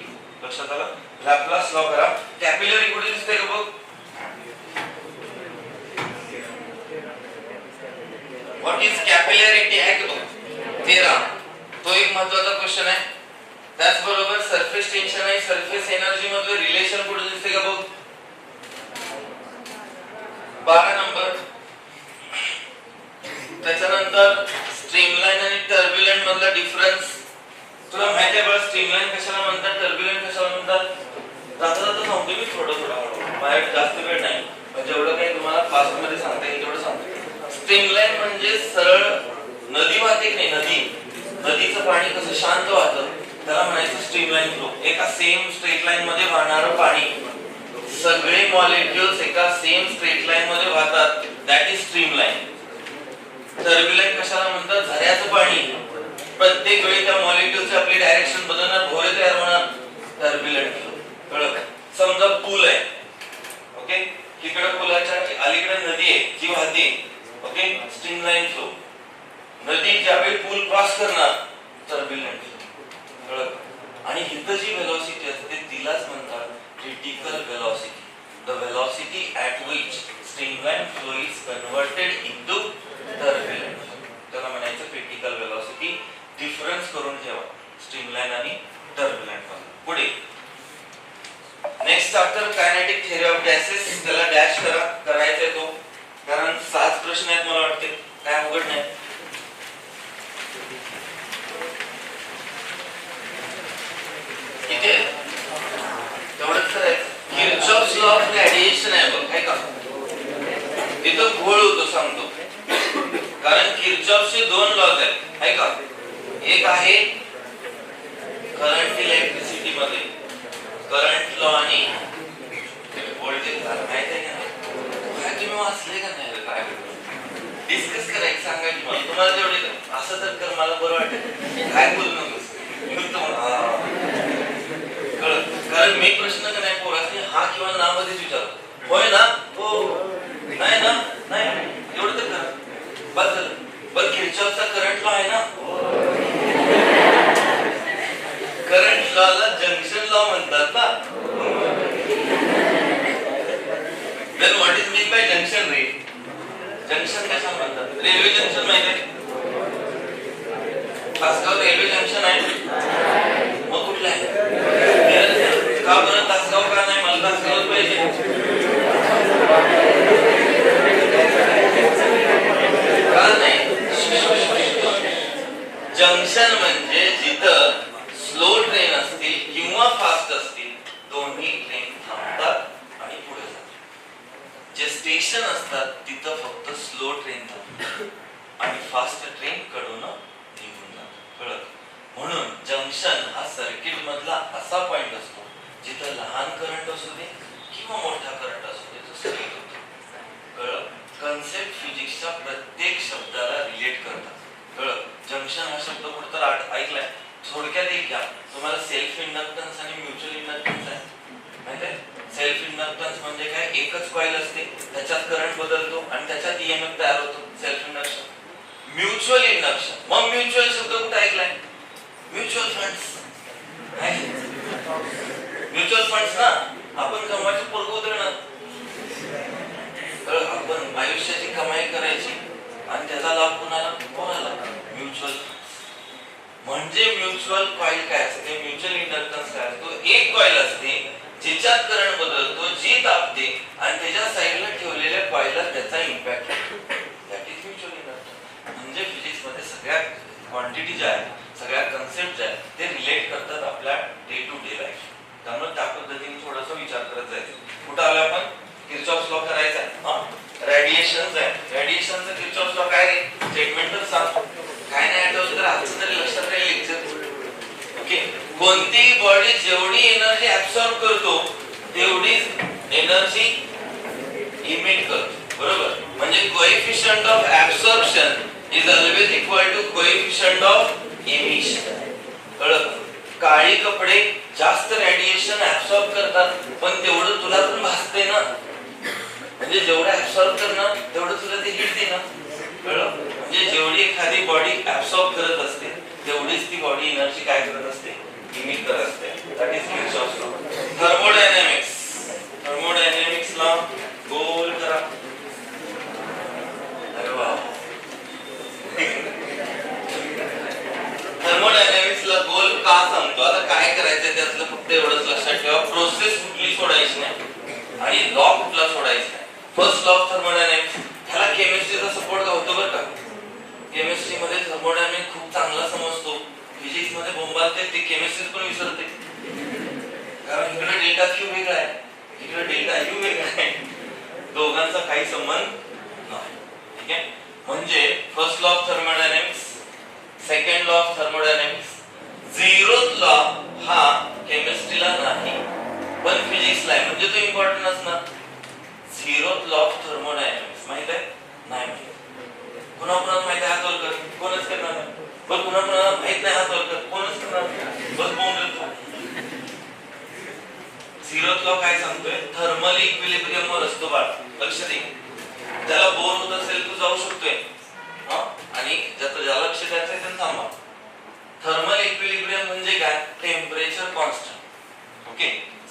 लक्षात आलं? लॅपलास लॉ करा. कॅपिलरी कुठे दिसते का बघ? व्हॉट इज कॅपिलॅरिटी आहे का बघ 13. तो एक महत्त्वाचा क्वेश्चन आहे. त्याचबरोबर सरफेस टेन्शन आणि सरफेस एनर्जी मधलं रिलेशन कुठे दिसते का बघ? 12 नंबर. त्याच्यानंतर स्ट्रीमलाइन आणि टर्ब्युलंट मधला डिफरन्स तुला माहिती आहे बघ. स्ट्रीमलाइन कशाला म्हणतात, टर्ब्युलंट कशाला म्हणतात? जाता जाता सांगतो मी थोडं माझ्याकडे जास्त वेळ नाही पण जेवढं काही तुम्हाला फास्ट मध्ये सांगता येईल तेवढं सांगतो. स्ट्रीमलाइन म्हणजे सरळ नदी वाहते की नाही, नदीचं पाणी कसं शांत वाहतं त्याला म्हणायचं स्ट्रीमलाइन फ्लो. एका सेम स्ट्रेट लाईन मध्ये वाहणारं पाणी, सगळे मॉलिक्युल्स एका सेम स्ट्रेट लाईन मध्ये वाहतात, दॅट इज स्ट्रीमलाइन. टर्ब्युलंट कशाला म्हणतात? झऱ्याचं पाणी प्रत्येक वेळी त्या मॉलिक्युल्सची आपली डायरेक्शन बदलणार, भोवरे तयार होणार, टर्ब्युलंट फ्लो. कळलं? समजा पूल आहे, ओके, इकडे पुलाच्या अलीकडे नदी आहे जी वाहते, ओके, स्ट्रीमलाइन फ्लो. नदी ज्यावेळी पूल क्रॉस करणार टर्ब्युलंट फ्लो. कळलं? आणि इथं जी वेलोसिटी असते तिलाच म्हणतात critical velocity. The velocity at which streamline flow is converted into turbulent flow, त्याला म्हणायचं क्रिटिकल वेलोसिटी. डिफरन्स करून ठेवा स्ट्रीमलाइन आणि टर्ब्युलंट फ्लो. पुढे next chapter kinetic theory of gases, त्याला डॅश करा, करायचा आहे तो, कारण 7 प्रश्न आहेत मला वाटते, काय अवघड नाही. किती आहे तेवढंच करायचं. किर्चॉफ्स लॉ ऑफ रेडिएशन आहे बघ, आहे का? तिथं घोळ होतो सांगतो, कारण किर्चॉफचे 2 लॉज आहेत, आहे का? एक आहे करंट इलेक्ट्रिसिटी मध्ये करंट लॉ आणि व्होल्टेज लॉ, माहिती आहे का? काय तुम्ही वाचले का नाही? काय डिस्कस करायचं सांगायचं मला, तुम्हाला तेवढे असं तर कर, मला बरं वाटेल. काय बोलू नकोस कळत, कारण मी प्रश्न का नाही पोरासने हा किंवा ना मध्येच विचारतो, होय ना, हो, नाही ना, नाही, एवढं तर कर बस झालं. बरं किर्चॉफचा करंट लॉ आहे ना, करंट लॉला जंक्शन लॉ म्हणतात ना. Then what is mean by junction ray? Junction कशाला म्हणतात? रेल्वे जंक्शन माहिती आहे? तासगाव रेल्वे जंक्शन आहे, मग कुठलं आहे? का बरं तासगाव का नाही? मला तासगावच पाहिजे. का नाही? जंक्शन म्हणजे जिथं स्लो ट्रेन असतील किंवा फास्ट असतील, दोन्ही ट्रेन थांबतात आणि पुढे जातात. जे स्टेशन असतात तिथं फक्त स्लो ट्रेन थांबतात आणि फास्ट ट्रेन कडून निघून जातात. कळत? म्हणून जंक्शन हा सर्किट मधला असा पॉइंट असतो जिथं लहान करंट असू दे किंवा मोठा करंट असू दे तो स्ट्रेट होतो. कळलं? कन्सेप्ट फिजिक्सच्या प्रत्येक शब्दाला रिलेट करतात. कळलं? जंक्शन हा शब्द कुठं तर ऐकलाय, थोडक्यात एक घ्या, तुम्हाला सेल्फ इंडक्टन्स आणि म्युच्युअल इंडक्टन्स आहे माहिती आहे? सेल्फ इंडक्टन्स म्हणजे काय? एकच कॉइल असते, त्याच्यात करंट बदलतो आणि त्याच्यात ईएमएफ तयार होतो, सेल्फ इंडक्शन. म्युच्युअल इंडक्शन, मग म्युच्युअल शब्द कुठे ऐकलाय? Mutual funds. म्युच्युअल फंड्स ना, आपण कमवायची पोरग उधळणार, आपण आयुष्याची कमाई करायची आणि त्याचा लाभ कोणाला? कोणाला? म्युच्युअल. म्हणजे म्युच्युअल कॉइल काय असते? म्युच्युअल इंडक्टन्स काय असतो? एक कॉइल असते जिच्यात करंट बदलतो, जी तापते आणि त्याच्या साइडला ठेवलेल्या कॉइलला त्याचा इम्पॅक्ट होतो. That is mutual inductance. म्हणजे फिजिक्स मध्ये सगळ्या क्वांटिटी ज्या आहेत, सगळ्या कन्सेप्ट ज्या आहेत ते रिलेट करतात आपल्या डे टू डे लाईफ. त्यामुळे त्या पद्धतीने थोडासा विचार करत जायचं. कुठं आलो आपण? किर्चॉफ्स लॉ करायचा आहे. रेडिएशन्स आहे, रेडिएशनचा किर्चॉफ्स लॉ काय रे? स्टेटमेंट तर सांग. काय नाही आठवलं तर आजचं तरी लक्षात राहील लेक्चर. ओके, कोणतीही बॉडी जेवढी एनर्जी ऍब्सॉर्ब करतो तेवढीच एनर्जी इमिट करतो. बरोबर? म्हणजे coefficient of absorption is always equal to coefficient of emission. कळलं? काळी कपडे जास्त रेडिएशन ऍब्सॉर्ब करतात, पण तेवढं तुला पण भासते ना, म्हणजे जेवढं ऍब्सॉर्ब करणार तेवढं तुला ते हीट देणार. कळलं? म्हणजे जेवढी एखादी बॉडी ऍब्सॉर्ब करत असते तेवढीच ती बॉडी एनर्जी काय करत असते, इमिट करत असते. That is Kirchhoff's law. Thermodynamics, थर्मोडायनॅमिक्सला गोल करा. अरे वा, थर्मोडायनॅमिक्सला गोल का सांगतो? आता काय करायचं त्यातलं फक्त एवढंच लक्षात ठेवा, प्रोसेस कुठली सोडायची नाही आणि लॉ कुठला सोडायचा नाही. फर्स्ट लॉ ऑफ थर्मोडायनॅमिक्स, ह्याला केमिस्ट्रीचा सपोर्ट गावतो बरं का. केमिस्ट्री मध्ये थर्मोडायनॅमिक्स खूप चांगला समजतो, फिजिक्स मध्ये बोंबालते, ते केमिस्ट्री पण विसरते, कारण इकडे डेल्टा क्यू वेगळा आहे, इकडे डेल्टा यू वेगळा आहे, दोघांचा काही संबंध नाही. ठीक आहे, म्हणजे first law of thermodynamics, second law of thermodynamics, zeroth law हा केमिस्ट्रीला नाही पण फिजिक्सला आहे, म्हणजे तो इम्पॉर्टंट असणार. झिरोथ लॉ ऑफ थर्मोडायनॅमिक्स माहित आहे? नाही माहित. पुन्हा पुन्हा माहित आहे हात वर कर, कोणच करणार नाही. पण पुन्हा पुन्हा माहित नाही हात वर कर, कोणच करणार नाही. बस बोंबलतो. झिरोथ लॉ काय सांगतोय? थर्मल इक्विलिब्रियम वर असतो बाळ, लक्ष दे. ज्याला बोर होत असेल तो जाऊ शकतोय, आणि ज्याला लक्ष द्यायचं आहे त्यांना थांबा. थर्मल इक्विलिब्रियम म्हणजे काय? Temperature constant. ओके,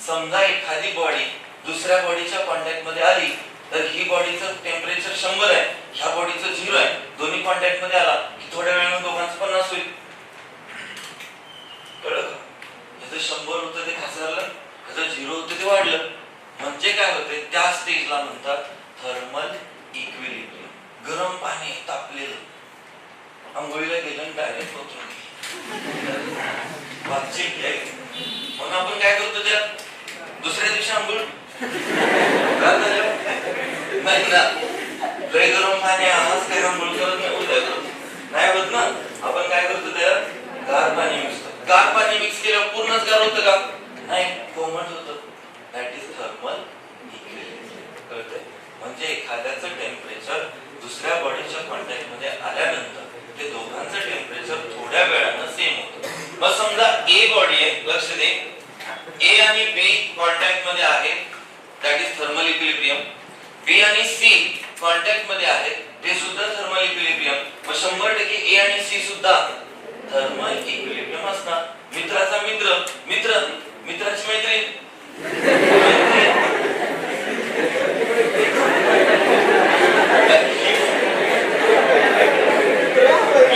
समजा एखादी बॉडी दुसऱ्या बॉडीच्या कॉन्टॅक्ट मध्ये आली तर ही बॉडीचं टेम्परेचर 100 आहे, ह्या बॉडीचं 0 आहे, दोन्ही कॉन्टॅक्ट मध्ये आला की थोड्या वेळाने दोघांचं 50 होईल. कळलं का? ह्याचं 100 होतं ते खास झालं, ह्याचं 0 होतं ते वाढलं. म्हणजे काय होते? त्या स्टेजला म्हणतात थर्मल इक्विलिब्रियम. गरम पाणी तापलेलं, आंघोळीला गेलं डायरेक्ट होतं म्हणून आपण काय करतो, त्या दुसऱ्या दिवशी आंघोळ नाही ना, लय गरम पाणी आहाच काय आंघोळ करत नाही, उद्या नाही होत ना. आपण काय करतो, त्या गार पाणी मिक्स करतो. गार पाणी मिक्स केल्यावर पूर्णच गार होतं का? नाही, कोमट होतं. That is thermal equilibrium. कळतंय? म्हणजे एखाद्याचं टेम्परेचर दुसऱ्या बॉडीच्या कॉन्टॅक्ट मध्ये आल्यानंतर ते दोघांचं टेम्परेचर थोड्या वेळानं सेम होतं. मग समजा ए बॉडी आहे, लक्ष दे, ए आणि बी कॉन्टॅक्ट मध्ये आहेत, दॅट इज थर्मल इक्विलिब्रियम. बी आणि सी कॉन्टॅक्ट मध्ये आहेत, ते सुद्धा थर्मल इक्विलिब्रियम. मग 100% ए आणि सी सुद्धा थर्मल इक्विलिब्रियम असणार. मित्राचा मित्र, मित्र मित्राची मैत्रीण,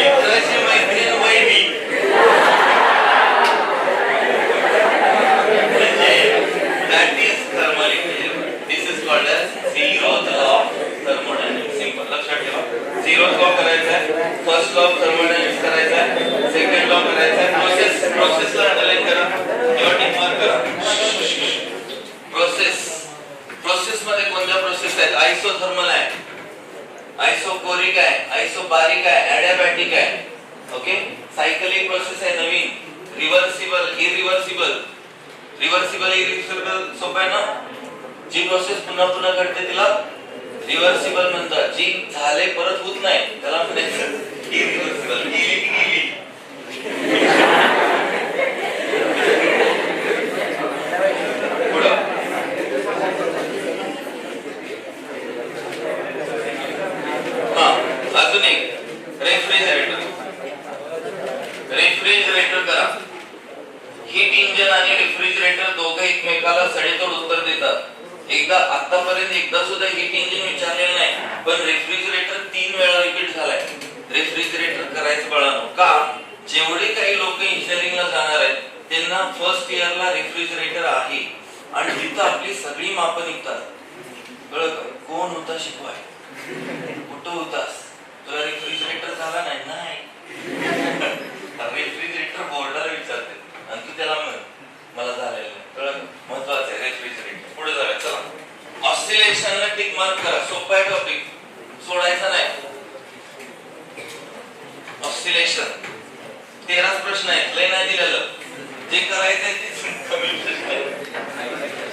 मित्राची मैत्रीण वैरी, that is thermal equilibrium. This is called as zeroth law of thermodynamics. Simple. लक्षात ठेवा. zeroth law करायचा आहे, first law of thermodynamics करायचा आहे, second law करायचा आहे. प्रोसेस ला अंडरलाइन करा किंवा टिक मार्क करा. प्रोसेस मध्ये कोणत्या प्रोसेस आहेत? आयसोथर्मल आहे, आयसोकोरिक आहे, आयसोबारिक आहे, ॲडियाबॅटिक आहे. ओके, सायकलिक प्रोसेस आहे नवीन, रिव्हर्सिबल, इरिव्हर्सिबल. रिव्हर्सिबल इरिव्हर्सिबल सोपं आहे ना. जी प्रोसेस पुन्हा पुन्हा घडते तिला रिव्हर्सिबल म्हणतात, जी झाले परत होत नाही त्याला म्हणायचं इरिव्हर्सिबल. गेली की गेली. पुढं अजून एक रेफ्रिजरेटर. रेफ्रिजरेटर करा. हीट इंजिन आणि रेफ्रिजरेटर दोघे एकमेकाला सडेतोड उत्तर देतात. एकदा आतापर्यंत एकदा सुद्धा हीट इंजिन विचारलेलं नाही, पण रेफ्रिजरेटर 3 वेळा रिपीट झालाय. रेफ्रिजरेटर करायचं बाळांनो. का? जेवढे काही लोक इंजिनिअरिंगला जाणार आहेत त्यांना फर्स्ट इयरला रेफ्रिजरेटर आहे आणि तिथं आपली सगळी मापं निघतात. कळलं का? कोण होता शिकवाय? कुठं होतास? तुला रेफ्रिजरेटर झाला नाही? नाही. रेफ्रिजरेटर बोर्डाला विचारते आणि तू त्याला म्हण मला झालेलं नाही. कळलं? महत्वाचं आहे रेफ्रिजरेटर. पुढे जाऊया चला. ऑसिलेशनला टिक मार्क करा. सोपा आहे टॉपिक, सोडायचा नाही. ऑसिलेशन 13 प्रश्न आहेत, लय नाही दिलेलं. जे करायचं आहे ते कमी प्रश्न आहेत.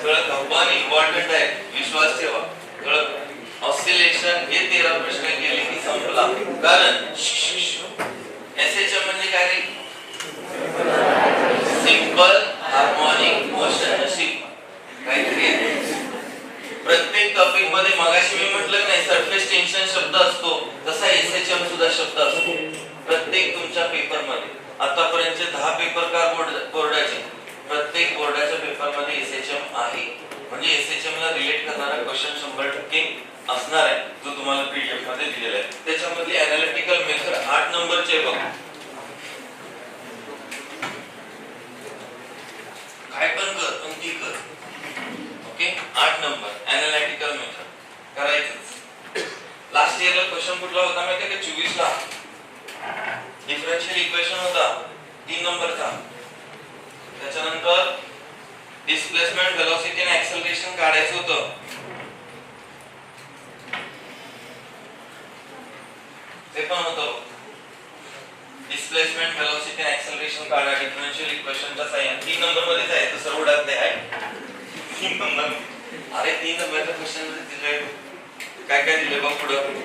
कळलं का? पण इम्पॉर्टंट आहे, विश्वास ठेवा. कळलं? ऑसिलेशन हे 13 प्रश्न केले की संपला. कारण एसएचएम म्हणजे काय रे? सिंपल हार्मोनिक 10 पेपर बोर्डाचे प्रत्येक बोर्डाच्या पेपरमध्ये एसएचएम आहे, म्हणजे एसएचएम ला रिलेट करणारा क्वेश्चन 100% असणार आहे, जो तुम्हाला पीडीएफ मध्ये दिलेला आहे. त्याच्यामध्ये एनालिटिकल मेथड 8 नंबरचे बघ, काय पण कर पण ती कर. ओके, 8 नंबर एनालिटिकल मेथड करायचंच. लास्ट इयरला क्वेश्चन कुठला होता माहिती आहे का? 24 ला डिफरन्शियल इक्वेशन होता 3 नंबरचा. त्याच्यानंतर डिस्प्लेसमेंट, वेलोसिटी आणि ऍक्सेलरेशन काढायचं होतं. ते पण होतं. डिस्प्लेसमेंट, वेलोसिटी आणि ऍक्सेलरेशन काढा डिफरन्शियल इक्वेशनच्या साहाय्याने. 3 नंबर मध्येच आहे, तसं उडात ते आहे 3 नंबर. अरे 3 नंबरच्या क्वेश्चन मध्ये दिले काय काय दिले बघ पुढं.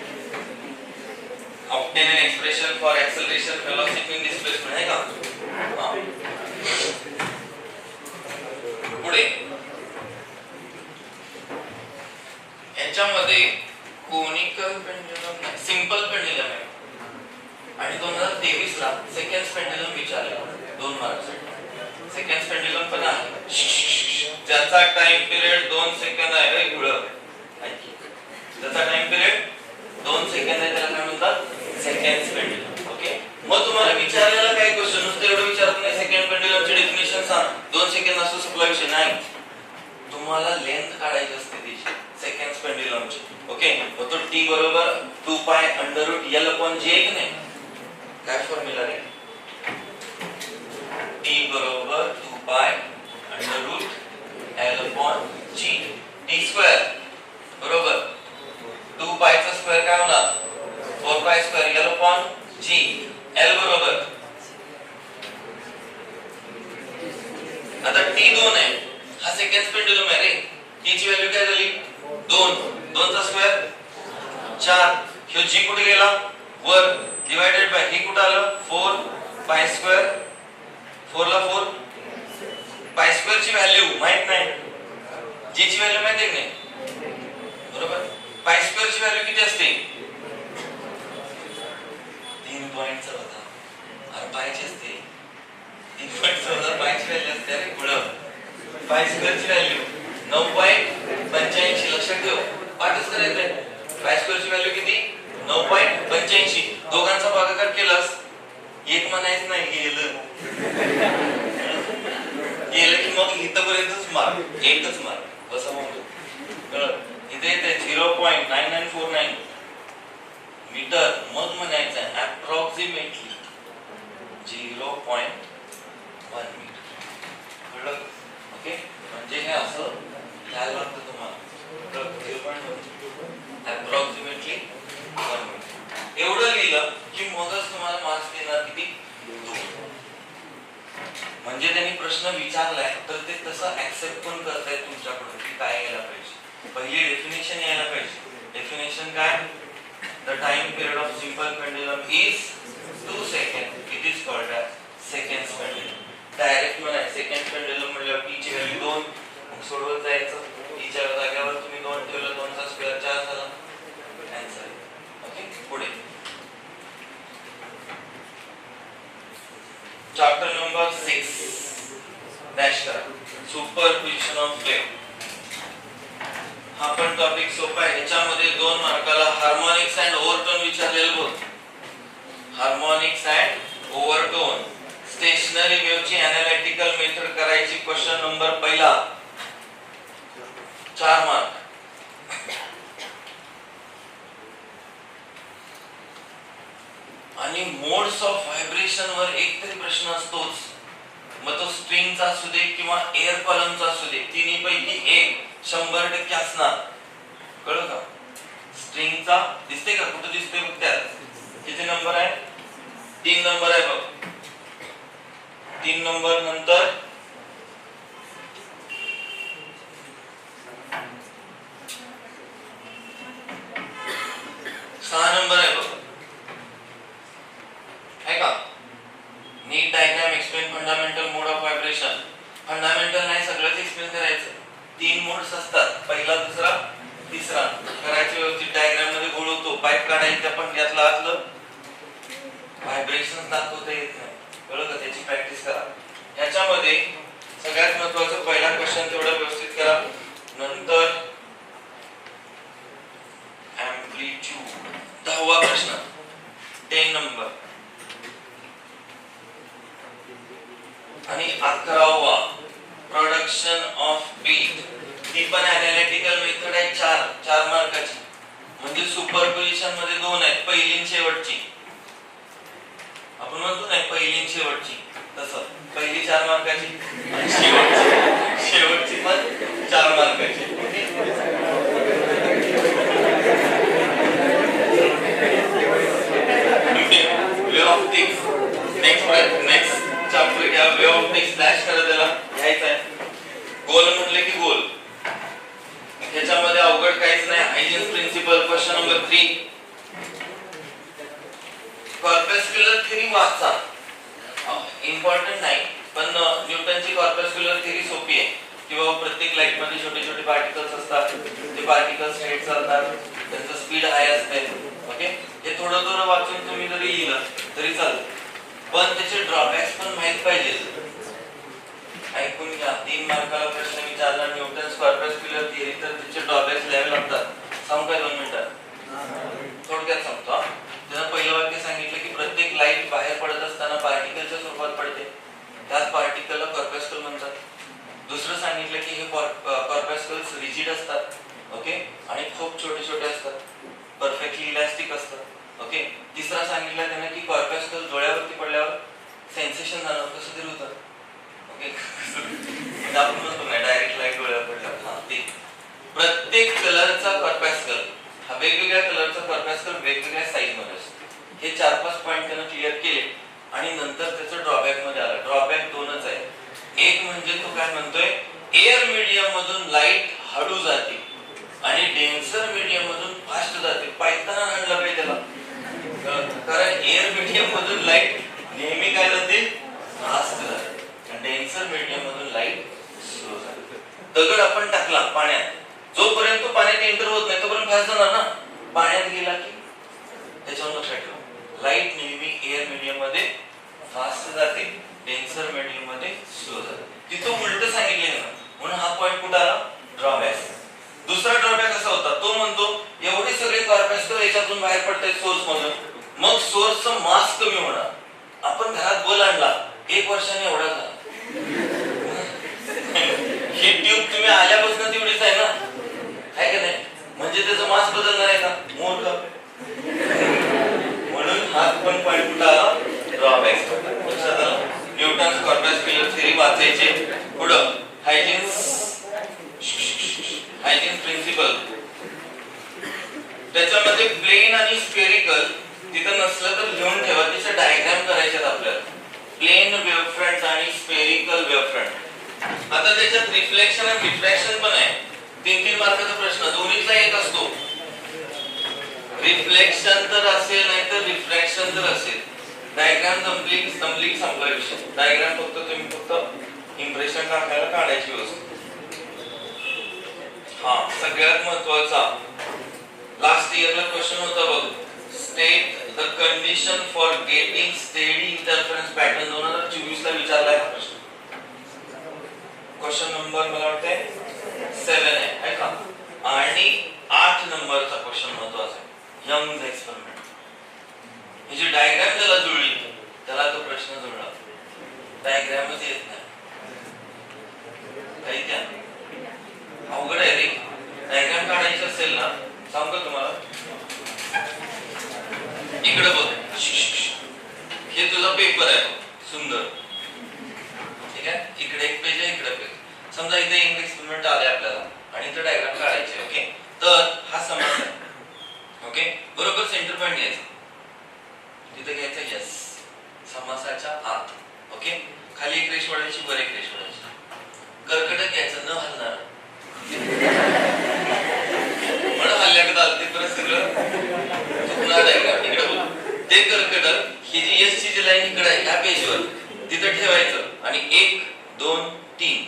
obtain an expression for acceleration, velocity and displacement है का? पुढे याच्यामध्ये कोनिकल पेंडुलम नाही, सिंपल पेंडुलम आहे. आणि 2023 ला सेकंड पेंडुलम विचारले 2 मार्क्ससाठी. सेकंड पेंडुलम पण आहे, ज्याचा टाइम पिरियड 2 सेकंद आहे. रे गुळ ज्याचा टाइम पिरियड 2 सेकंद आहे त्याला काय म्हणतात? Second pendulum. ओके, मग तुम्हाला विचारलेला काय क्वेश्चन नुसतं एवढं विचारत नाही सेकंड पेंडुलमची डेफिनेशन सांग, 2 सेकंद असं सप्लाय विषय नाही. तुम्हाला लेंथ काढायची असते त्याची सेकंड पेंडुलमची. ओके, मग तो t बरोबर 2 pi under root l upon j एक नाही, काय फॉर्म्युला रे? t बरोबर 2 pi under root l upon g t square बरोबर 2 पायचा स्क्वेअर काय होणार? 4 pi square l upon g. l बरोबर आता t 2 आहे, हा सेकंड पेंडुलम आहे रे. t ची व्हॅल्यू काय झाली? 2. 2 चा स्क्वेअर 4. ह्यो g कुठे गेला? वर डिवाइडेड बाय हे कुठे आलं? 4 पाय स्क्वेअर. 4 ला 4 पाय स्क्वेअर ची व्हॅल्यू माहित नाही, g ची व्हॅल्यू माहित आहे की नाही? बरोबर. पाय स्क्वेअर ची व्हॅल्यू किती असते? 3 पॉइंटचा होता. अरे पायची असते 3 पॉइंटचा होता, पायची व्हॅल्यू असते. अरे पुढं पाय स्क्वेअर ची व्हॅल्यू 9.85. लक्षात ठेव, पाठच करायचंय. पाय स्क्वेअर ची व्हॅल्यू किती? 9.85. दोघांचा भागाकार केलास एक म्हणायचं नाही, गेलं गेलं की मग इथपर्यंतच मार्क, एकच मार्क बसा. मग इथे येते 0.9949 मीटर. मग म्हणायचं आहे अप्रॉक्सिमेटली 0.1 मीटर. कळलं? ओके, म्हणजे हे असं लिहायला लागतं तुम्हाला. अप्रॉक्सिमेटली 1 मीटर एवढं लिहिलं की मगच तुम्हाला मार्क्स देणार किती? 2. म्हणजे त्यांनी प्रश्न विचारलाय तर ते तसं ऍक्सेप्ट पण करतायत तुमच्याकडून की काय यायला पाहिजे. पहिली डेफिनेशन यायला पाहिजे. डेफिनेशन काय? The time period of simple pendulum is 2 second. It is called as second pendulum. Direct म्हणाय सेकंड पेंडुलम म्हणजे p ची व्हॅल्यू 2 सोडवत जायचं. t च्या जागेवर तुम्ही 2 ठेवलं, 2 चा स्क्वेअर 4 झाला. आन्सर. ओके, पुढे चॅप्टर नंबर 6 डॅश करा. Superposition of wave. हा पण टॉपिक सोपा आहे. याच्यामध्ये 2 मार्काला हार्मोनिक्स अँड ओव्हरटोन विचारलेलं बघ. हार्मोनिक्स अँड ओव्हरटोन स्टेशनरी वेव्हची एनालिटिकल मेथड करायची. क्वेश्चन नंबर पहिला 4 मार्क. आणि मोड्स ऑफ व्हायब्रेशन वर एक तरी प्रश्न असतोच. मग तो स्ट्रिंगचा असू दे किंवा एअर कॉलमचा असू दे, तिन्ही पैकी एक 100% असणार. कळलं का? स्ट्रिंगचा दिसते का? कुठे दिसते बघ त्यात. किती नंबर आहे? 3 नंबर आहे बघ. 3 नंबर नंतर 6 नंबर आहे बघ. है का? नीट diagram explain fundamental mode of vibration. Fundamental नाही, सगळंच एक्सप्लेन करायचं. 3 मोड्स असतात, पहिला, दुसरा, तिसरा. करायचं व्यवस्थित. डायग्राम मध्ये गोळवतो, पाईप काढायचं, पण यातलं आतलं व्हायब्रेशन दाखवता येत नाही. कळलं का? त्याची प्रॅक्टिस ह्याच्यामध्ये सगळ्यात महत्त्वाचं पहिला क्वेश्चन तेवढा व्यवस्थित करा. नंतर एम्प्लिट्यूड 10वा प्रश्न 10 नंबर आणि 11वा प्रोडक्शन ऑफ बीट. ती पण एनालिटिकल मेथड आहे 4 मार्काची. म्हणजे सुपरपोजिशन मध्ये 2 आहेत, पहिली आणि शेवटची. आपण म्हणतो ना पहिली आणि शेवटची, तसं पहिली 4 मार्काची आणि शेवटची पण 4 मार्काची. Way of things next chapter घ्या. वे ऑफ थिंग्स स्लॅश करा, त्याला घ्यायचं आहे. गोल म्हटले की गोल, ह्याच्यामध्ये अवघड काहीच नाही. Huygens principle question number 3. Corpuscular theory वाचा, इम्पॉर्टंट नाही पण न्यूटनची कॉर्पस्क्युलर थेरी सोपी आहे. किंवा प्रत्येक लाईट मध्ये छोटे छोटे पार्टिकल्स असतात, ते पार्टिकल्स स्ट्रेट चालतात, त्यांचं स्पीड हाय असते. ओके, हे थोडं थोडं वाचून तुम्ही जरी लिहिलं तरी चालेल, पण त्याचे ड्रॉबॅक्स पण माहित पाहिजे. ऐकून घ्या. 3 मार्काला प्रश्न विचारला न्यूटन्स कॉर्पस्क्युलर थिअरी, तर त्याचे ड्रॉबॅक्स लिहावे लागतात. सांगू काय 2 मिनिटात? थोडक्यात सांगतो. त्यानं पहिलं वाक्य सांगितलं की प्रत्येक लाईट बाहेर पडत असताना पार्टिकलच्या स्वरूपात पडते, त्याच पार्टिकलला कॉर्पस्कल म्हणतात. दुसरं सांगितलं की हे कॉर्पस्कल्स रिजिड असतात, ओके, आणि खूप छोटे छोटे असतात, परफेक्टली इलास्टिक असतात. ओके. तिसरा सांगितलं त्याने की कॉर्पस्कल डोळ्यावरती पडल्यावर सेन्सेशन जाणवतं, कसं तरी होतं. ओके, म्हणजे आपण म्हणतो ना डायरेक्ट लाईट डोळ्यावर पडल्यावर. हा, ते प्रत्येक कलरचा कॉर्पस्कल हा वेगवेगळ्या कलरचा कॉर्पस्कल वेगवेगळ्या साईज मध्ये असतो. हे 4-5 पॉइंट त्यानं क्लिअर केले आणि नंतर त्याचं ड्रॉबॅक मध्ये आला. ड्रॉबॅक 2च आहे. एक म्हणजे तो काय म्हणतोय, एअर मीडियम मधून लाईट हळू जाते आणि डेन्सर मीडियम मधून फास्ट जाते. पायताना आणलं पाहिजे त्याला, कारण एअर मीडियम मधून लाईट नेहमी काय जाते, फास्ट जाते, डेन्सर मीडियम मधून लाईट स्लो जाते. दगड आपण टाकला पाण्यात, जोपर्यंत तो पाण्यात एंटर होत नाही तोपर्यंत फास्ट जाणार ना. पाण्यात गेला की त्याच्यावर लक्षात ठेवा, लाईट नेहमी एअर मीडियम मध्ये फास्ट जाते, डेन्सर मीडियम मध्ये स्लो जाते. तिथं उलट सांगितले ना, म्हणून हा पॉइंट कुठे आला, ड्रॉबॅक. दुसरा ड्रॉबॅक असा होता, तो म्हणतो एवढे सगळे कॉर्पस्कल याच्यातून बाहेर पडतात सोर्स मधून, मग सोर्सचं मास कमी होणार. आपण घरात बल्ब आणला, 1 वर्षाने एवढा झाला. ही ट्यूब तुम्ही आल्यापासून तेवढीच आहे ना, आहे का नाही? म्हणजे त्याचं मास बदलणार आहे का? मोठं. म्हणून हा पण पॉइंट कुठे आला, ड्रॉबॅक. लक्षात आलं? न्यूटन्स कॉर्पस्क्युलर थेरी वाचायचे. पुढं हायजीन प्रिन्सिपल, त्याच्यामध्ये प्लेन आणि स्फेरिकल तिथं नसलं तर लिहून ठेवा, त्याचे डायग्राम करायचे आपल्याला. प्लेन वेव्हफ्रंट आणि स्फेरिकल वेव्हफ्रंट. आता त्याच्यात रिफ्लेक्शन आणि रिफ्रॅक्शन पण आहे. 3-3 मार्काचा प्रश्न, दोन्हीतला एक असतो. रिफ्लेक्शन तर असेल नाही तर रिफ्रॅक्शन तर असेल. डायग्राम संपली संपला विषय. डायग्राम फक्त इम्प्रेशन टाकायला काढायची व्यवस्था. हा सगळ्यात महत्त्वाचा लास्ट इयरला क्वेश्चन होता बघ, state the condition for getting steady interference pattern. 2024 ला विचारलाय हा प्रश्न. क्वेश्चन नंबर मला वाटतंय 7 आहे का? आणि 8 नंबरचा क्वेश्चन महत्त्वाचा आहे, यंग एक्सपेरिमेंट. ही जी डायग्राम त्याला जुळली त्याला तो प्रश्न जुळला. डायग्रामच येत नाही, काही त्या अवघड आहे रे. डायग्राम काढायची असेल ना, सांगतो तुम्हाला, इकडे बघ, हे तुझा पेपर आहे सुंदर, ठीक आहे. इकडे एक पेज आहे, इकडे पेज. समजा इथे यंग एक्सपेरिमेंट आले आपल्याला आणि इथे डायग्राम काढायचे. ओके, तर हा समास आहे. ओके, बरोबर सेंटर पॉइंट घ्यायचा, तिथे घ्यायचं यस, समासाच्या आत. ओके, खाली एक रेष ओढायची, वर एक रेष ओढायची. कर्कटक घ्यायचं, न हलणार. म्हणून हल्ल्याकडे आलं ते परत सगळं चुकणार डायग्राम. इकडे बघ, ते कर्कटक ही जी यस ची जी लाईन इकडे आहे ह्या पेजवर तिथे ठेवायचं आणि 1 2 3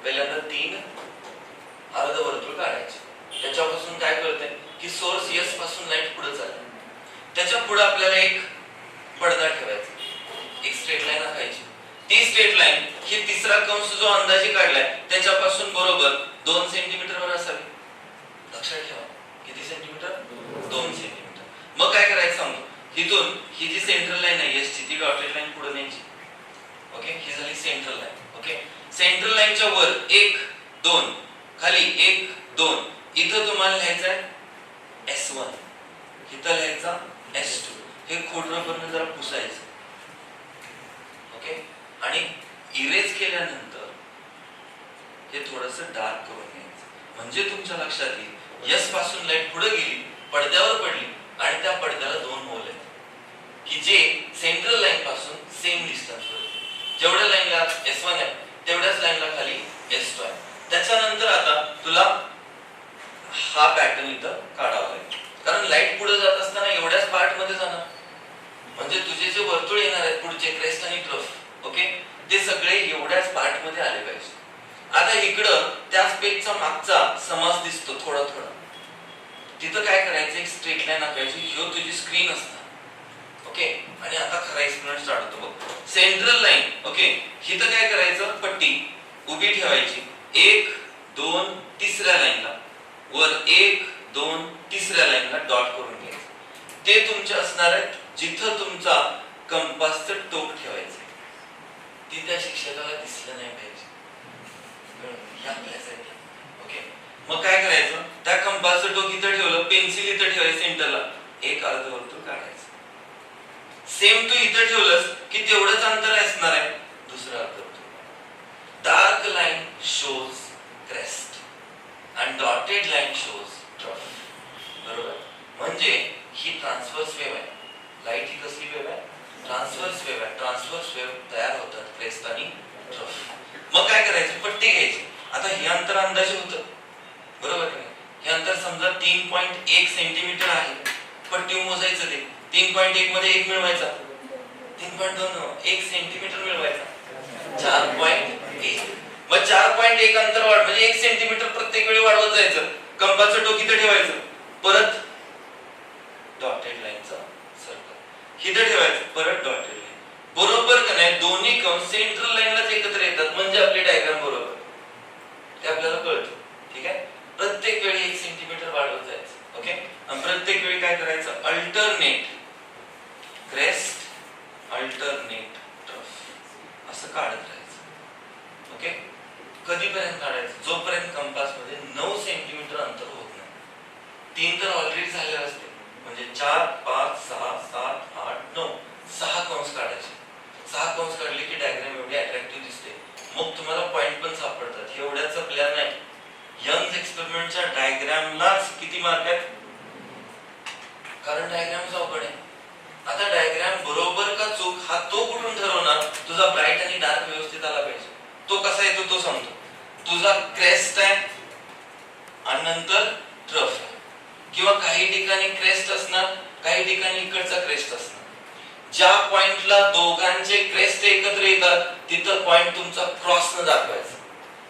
पहिल्यांदा 3 अर्धवर्तुळ काढायचे. त्याच्यापासून काय कळतंय की सोर्स यस पासून लाईट पुढे चालली, त्याच्या पुढे आपल्याला एक पडदा ठेवायचा, एक स्ट्रेट लाईन आखायची. ती स्ट्रेट लाईन की तिसरा कंस जो अंदाजे काढलाय त्याच्यापासून बरोबर 2 सेंटीमीटर वर असावे. लक्षात ठेवा किती सेंटीमीटर 2 सेंटीमीटर. मग काय करायचं सांगतो. इथून ही जी सेंट्रल लाईन आहे एस ची ती डॉटेड लाईन पुढे न्यायची. ओके ही झाली सेंट्रल लाईन. ओके सेंट्रल लाईनच्या वर 1 2 खाली 1 2 इथं तुम्हाला लिहायचं आहे S1 इथं लिहायचा S2. हे खोडरं पण जरा पुसायचं. ओके आणि इरेज केल्यानंतर हे थोडंसं डार्क करून घ्यायचं म्हणजे तुमच्या लक्षात येईल S पासून लाईट पुढे गेली पडद्यावर पडली आणि त्या पडद्याला 2 होल आहेत की जे सेंट्रल लाईन पासून सेम डिस्टन्स वर. जेवढ्या लाईनला S1 आहे तेवढ्याच लाईनला खाली S2 आहे. त्याच्यानंतर आता तुला हा पॅटर्न इथं काढावा लागेल कारण लाईट पुढे जात असताना एवढ्याच पार्ट मध्ये जाणार म्हणजे तुझे जे वर्तुळ येणार आहेत पुढचे क्रेस्ट आणि ट्रफ ओके ते सगळे एवढ्याच पार्ट मध्ये आले पाहिजे. आता इकडं त्याच पेजचा मागचा समास दिसतो थोडा थोडा. तिथं काय करायचं एक स्ट्रेट लाईन आखायची. ह्यो तुझी स्क्रीन असणार. ओके आणि आता खरा एक्सपेरिमेंट स्टार्ट होतो बघ. सेंट्रल लाईन ओके इथं काय करायचं पट्टी उभी ठेवायची 1 2 तिसऱ्या लाईनला वर 1 2 तिसऱ्या लाईनला डॉट करून घ्यायचं. ते तुमचे असणार आहेत जिथं तुमचा कंपासचं टोक ठेवायचं. ती त्या शिक्षकाला दिसलं नाही पाहिजे. आपल्यासाठी ओके मग काय करायचं त्या कंपासचं टोक इथं ठेवलं पेन्सिल इथं ठेवायचं सेंटरला एक अर्धवर्तुळ काढायचं. सेम तू इथं ठेवलंस की तेवढंच अंतर असणार आहे दुसरं अर्धवर्तुळ. Dark line shows crest and dotted line shows trough. बरोबर म्हणजे ही ट्रान्सव्हर्स वेव्ह आहे. लाईट ही कसली वेव्ह आहे ट्रान्सव्हर्स वेव्ह आहे. ट्रान्सव्हर्स वेव्ह तयार होतात क्रेस्ट आणि ट्रफ. मग काय करायचं पट्टी घ्यायची. आता हे अंतर अंदाजे होतं बरोबर की नाही. हे अंतर समजा 3.1 सेंटीमीटर आहे. पट्टी मोजायचं ते 3.1 मध्ये 1 मिळवायचा 3.2 1 सेंटीमीटर मिळवायचा 4.1 मग 4.1 अंतर वाढ म्हणजे 1 सेंटीमीटर प्रत्येक वेळी वाढवत जायचं. कंपासचं टोक इथे ठेवायचं परत डॉटेड लाईनचा सर्कल इथे ठेवायचं परत डॉटेड लाईन. बरोबर का नाही दोन्ही कंस सेंट्रल लाईनलाच एकत्र येतात म्हणजे आपली डायग्राम बरोबर ते आपल्याला कळतं. ठीक आहे प्रत्येक वेळी 1 सेंटीमीटर वाढवत जायचं. ओके आणि प्रत्येक वेळी काय करायचं अल्टरनेट क्रेस्ट अल्टरनेट ट्रफ असं काढत राहायचं. ओके कधीपर्यंत काढायचं जोपर्यंत कंपास मध्ये 9 सेंटीमीटर अंतर होत नाही. 3 तर ऑलरेडी झालेले असते म्हणजे 4 5 6 7 8 9 6 कंस काढायचे. 6 कंस काढले की डायग्राम एवढी अट्रॅक्टिव्ह दिसते. मग तुम्हाला पॉइंट पण सापडतात. एवढ्याच आपल्याला नाही यंग एक्सपेरिमेंटच्या डायग्रामलाच किती मार्क आहेत कारण डायग्राम अवघड आहे. आता डायग्राम बरोबर का चूक हा तो कुठून ठरवणार. तुझा ब्राईट आणि डार्क व्यवस्थित आला पाहिजे. तो कसा येतो तो सांगतो. तुझा क्रेस्ट आहे आणि नंतर ट्रफ आहे किंवा काही ठिकाणी क्रेस्ट असणार काही ठिकाणी इकडचा क्रेस्ट असणार. ज्या पॉइंटला दोघांचे क्रेस्ट एकत्र येतात तिथं पॉइंट तुमचा क्रॉस न दाखवायचा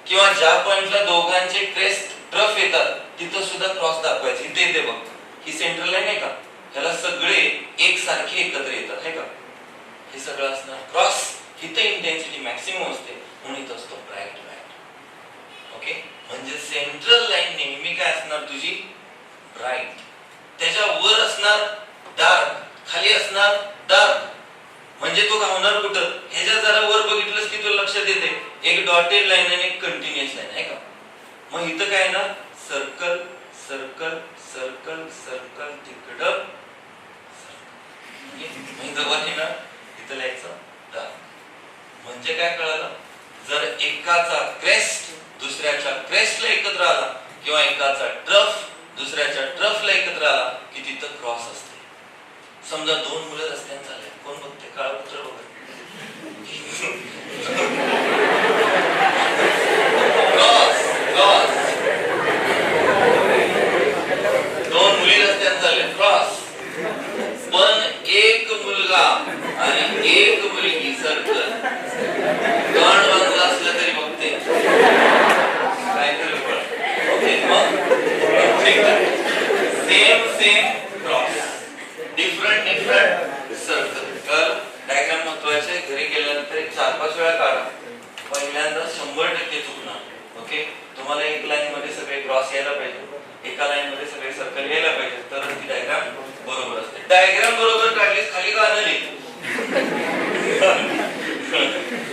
किंवा ज्या पॉइंटला दोघांचे क्रेस्ट ट्रफ येतात तिथं सुद्धा क्रॉस दाखवायचे. इथे येते बघ ही सेंट्रल लाईन आहे का ह्याला सगळे एकसारखे एकत्र येतात आहे का. हे सगळं असणार क्रॉस. इथे इंटेन्सिटी मॅक्सिमम असते म्हणून इथं असतो ब्राईट लाईट. ओके म्हणजे सेंट्रल लाईन नेहमी काय असणार तुझी ब्राईट. त्याच्या वर असणार डार्क खाली असणार डार्क म्हणजे तो घावणार कुठं ह्याच्या जरा वर बघितलंस की तुला लक्षात येते एक डॉटेड लाईन आणि एक कंटिन्युअस लाईन आहे का. मग इथं काय ना सर्कल सर्कल सर्कल सर्कल तिकडं ना इथं लिहायचं डार्क. म्हणजे काय कळलं जर एकाचा क्रेस्ट दुसऱ्याच्या क्रेस्टला एकत्र आला किंवा एकाचा ट्रफ दुसऱ्याच्या ट्रफला एकत्र आला की तिथं क्रॉस असते. समजा 2 मुलं रस्त्याने चालले कोण बघते काळा कुत्र बघत क्रॉस क्रॉस 2 मुली रस्त्याने चालले क्रॉस पण एक मुलगा आणि एक मुलगी सर्कल गाण बांधला असलं तरी बघते काय तरी ओके मग same same cross different circle. तर डायग्राम महत्वाचे घरी गेल्यानंतर 4-5 वेळा काढा एक लाईन मध्ये सगळे क्रॉस यायला पाहिजे, एका लाईन मध्ये सगळे सर्कल यायला पाहिजे, तर ती डायग्राम बरोबर असते. डायग्राम बरोबर काढली खाली का आली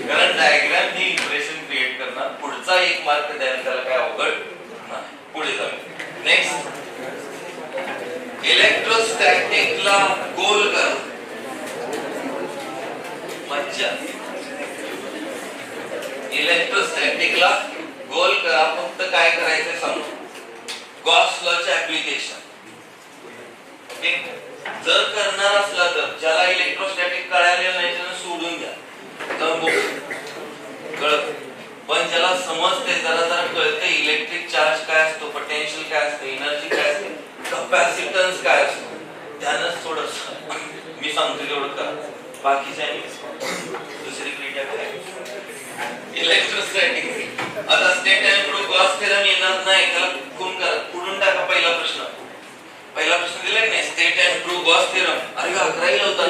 कारण डायग्राम ही इम्प्रेशन क्रिएट करणार. पुढचा एक मार्क द्यायला त्याला काय अवघड नाही. पुढे जाऊ. नेक्स्ट, इलेक्ट्रोस्टॅटिकला गोल करा. मज्जा. इलेक्ट्रोस्टॅटिकला गोल करा. फक्त काय करायचं सांगतो. Gauss लॉचे application. ओके, जर करणार असला तर ज्याला इलेक्ट्रोस्टॅटिक कळालेलं नाही त्यानं सोडून द्या. कळत, पण ज्याला समजते, जरा जरा कळते इलेक्ट्रिक चार्ज काय असतो, पोटेन्शियल काय असते, एनर्जी काय असते, कॅपॅसिटन्स काय असतो, त्यानंच थोडस मी सांगतो तेवढं करा. बाकीच्या दुसरी क्रिया काय इलेक्ट्रोस्टॅटिक. आता state and proof Gauss theorem येणार नाही, त्याला खून करा, पुढून टाका. पहिला प्रश्न दिला की नाही, state and proof Gauss theorem. अरे 11वीला होता,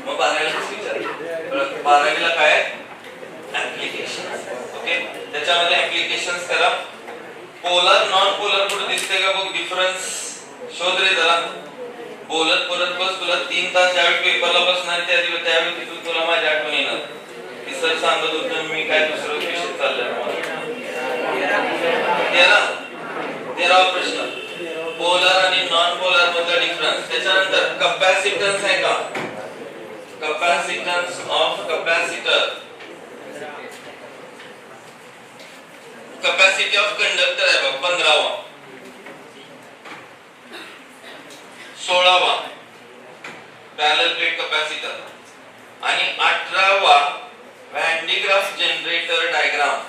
मग 12वीला विचार. 12वीला काय ऍप्लिकेशन. ओके, त्याच्यामध्ये ऍप्लिकेशन्स करा. पोलर नॉन पोलर कुठे दिसते का बघ, डिफरन्स शोध रे जरा. बोलत बस, तुला 3 तास ज्यावेळी पेपरला बसणार त्यावेळी तिथून तुला माझी आठवण येणार की सर सांगत होतं मी काय दुसरं विषय चाललंय. 13वा प्रश्न, पोलर आणि नॉन पोलर मधला डिफरन्स. त्याच्यानंतर कॅपॅसिटन्स आहे का, capacitance of capacitor, capacity of conductor आहे बघ 15वा. 16वा पॅरलल प्लेट कॅपॅसिटर आणि 18वा Van de Graaff generator diagram.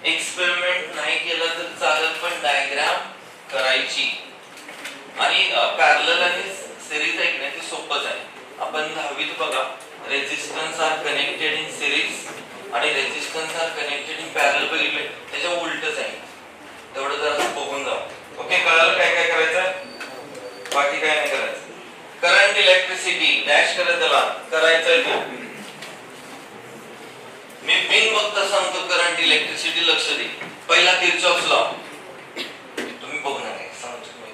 Experiment नाही केलं तर चालेल, पण डायग्राम करायची. आणि पॅरलल आणि सिरीज आहे की ती सोपच आहे. आपण 10वीत बघा, resistance R connected in series आणि resistance R connected in parallel बघितले, त्याच्या उलटच आहे. तेवढं जरा बघून जाऊ. ओके, कळालं काय काय करायचं, बाकी काय नाही करायचं. करंट इलेक्ट्रिसिटी डॅश करत त्याला करायचंय तो. मी बिन बघता सांगतो करंट इलेक्ट्रिसिटी, लक्ष दे. पहिला किर्चॉफ्स लॉ, तुम्ही बघू नका सांगतो तुम्ही.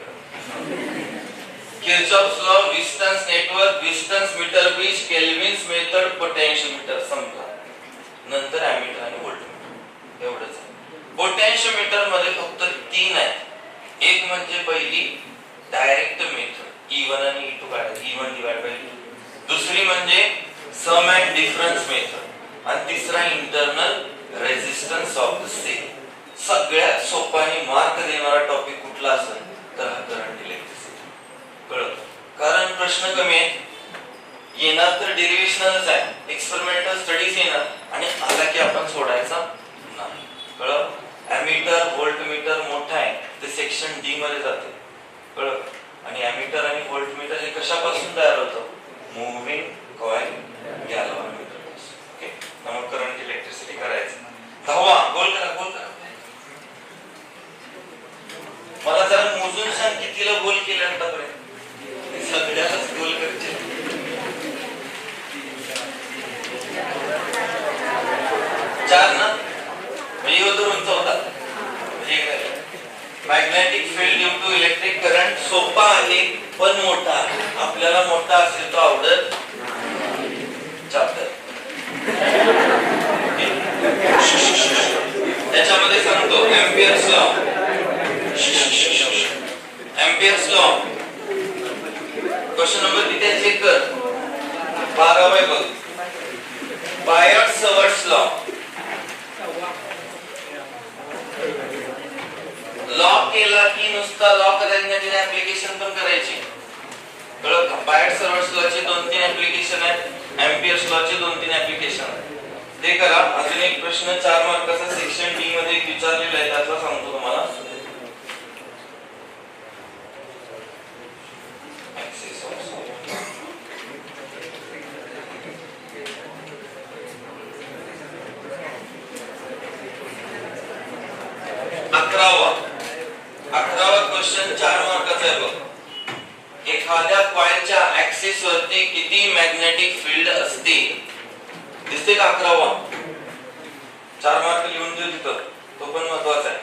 Kirchhoff's law, distance network, distance meter bridge, Kelvin's method, potentiometer संपला. नंतर अॅमीटर आणि व्होल्टमीटर एवढंच आहे. पोटेन्शियोमीटर मध्ये फक्त 3 आहेत. एक म्हणजे पहिली डायरेक्ट मेथड, E1 आणि E2 काढायचं, E1 डिवाइड बाय E2. दुसरी म्हणजे सम अँड डिफरन्स मेथड आणि तिसरा internal resistance of the cell. सगळ्यात सोपा आणि मार्क देणारा टॉपिक कुठला असेल तर हा करंट इलेक्ट्रिसिटी. कळलं, कारण प्रश्न कमी आहे, येणार तर डेरिव्हेशनलच आहे, एक्सपेरिमेंटल स्टडीज येणार आणि आला की आपण सोडायचा नाही. कळलं, अॅमीटर व्होल्टमीटर मोठा आहे ते सेक्शन डी मध्ये जाते. कळलं, आणि अॅमीटर आणि व्होल्टमीटर हे कशापासून तयार होतं, मूव्हिंग कॉइल गॅल्व्हनोमीटर. ओके, मग करंट इलेक्ट्रिसिटी करायचं. 10वा गोल करा, गोल करा. मला जरा मोजून सांग कितीला गोल केलं आतापर्यंत. सगळ्यालाच गोल करायचे. 4 ना, मी होतो होता. Magnetic field due to electric current सोपा आहे पण मोठा आहे. आपल्याला मोठा असेल तो आवडत चॅप्टर. त्याच्यामध्ये सांगतो Ampere's law. Ampere's law question number किती आहे चेक कर. 12 बघ. बायट-सवर्ट्स लॉ. लॉ केला की नुसता लॉ करायची ऍप्लिकेशन पण करायची. कळलं का? बायट-सवर्ट्स लॉचे 2-3 ऍप्लिकेशन आहेत, एम्पियर्स लॉचे 2-3 ऍप्लिकेशन आहेत. ते करा. अजून एक प्रश्न 4 मार्काचा सेक्शन डी मध्ये विचारलेला आहे, त्याचा सांगतो तुम्हाला. अकरावा क्वेश्चन 4 मार्काचा आहे बघ. एखाद्या कॉइलच्या ऍक्सिस वरती किती मॅग्नेटिक फील्ड असते दिसते का? 11वा 4 मार्क लिहून ठेव तिथं. तो पण महत्वाचा आहे.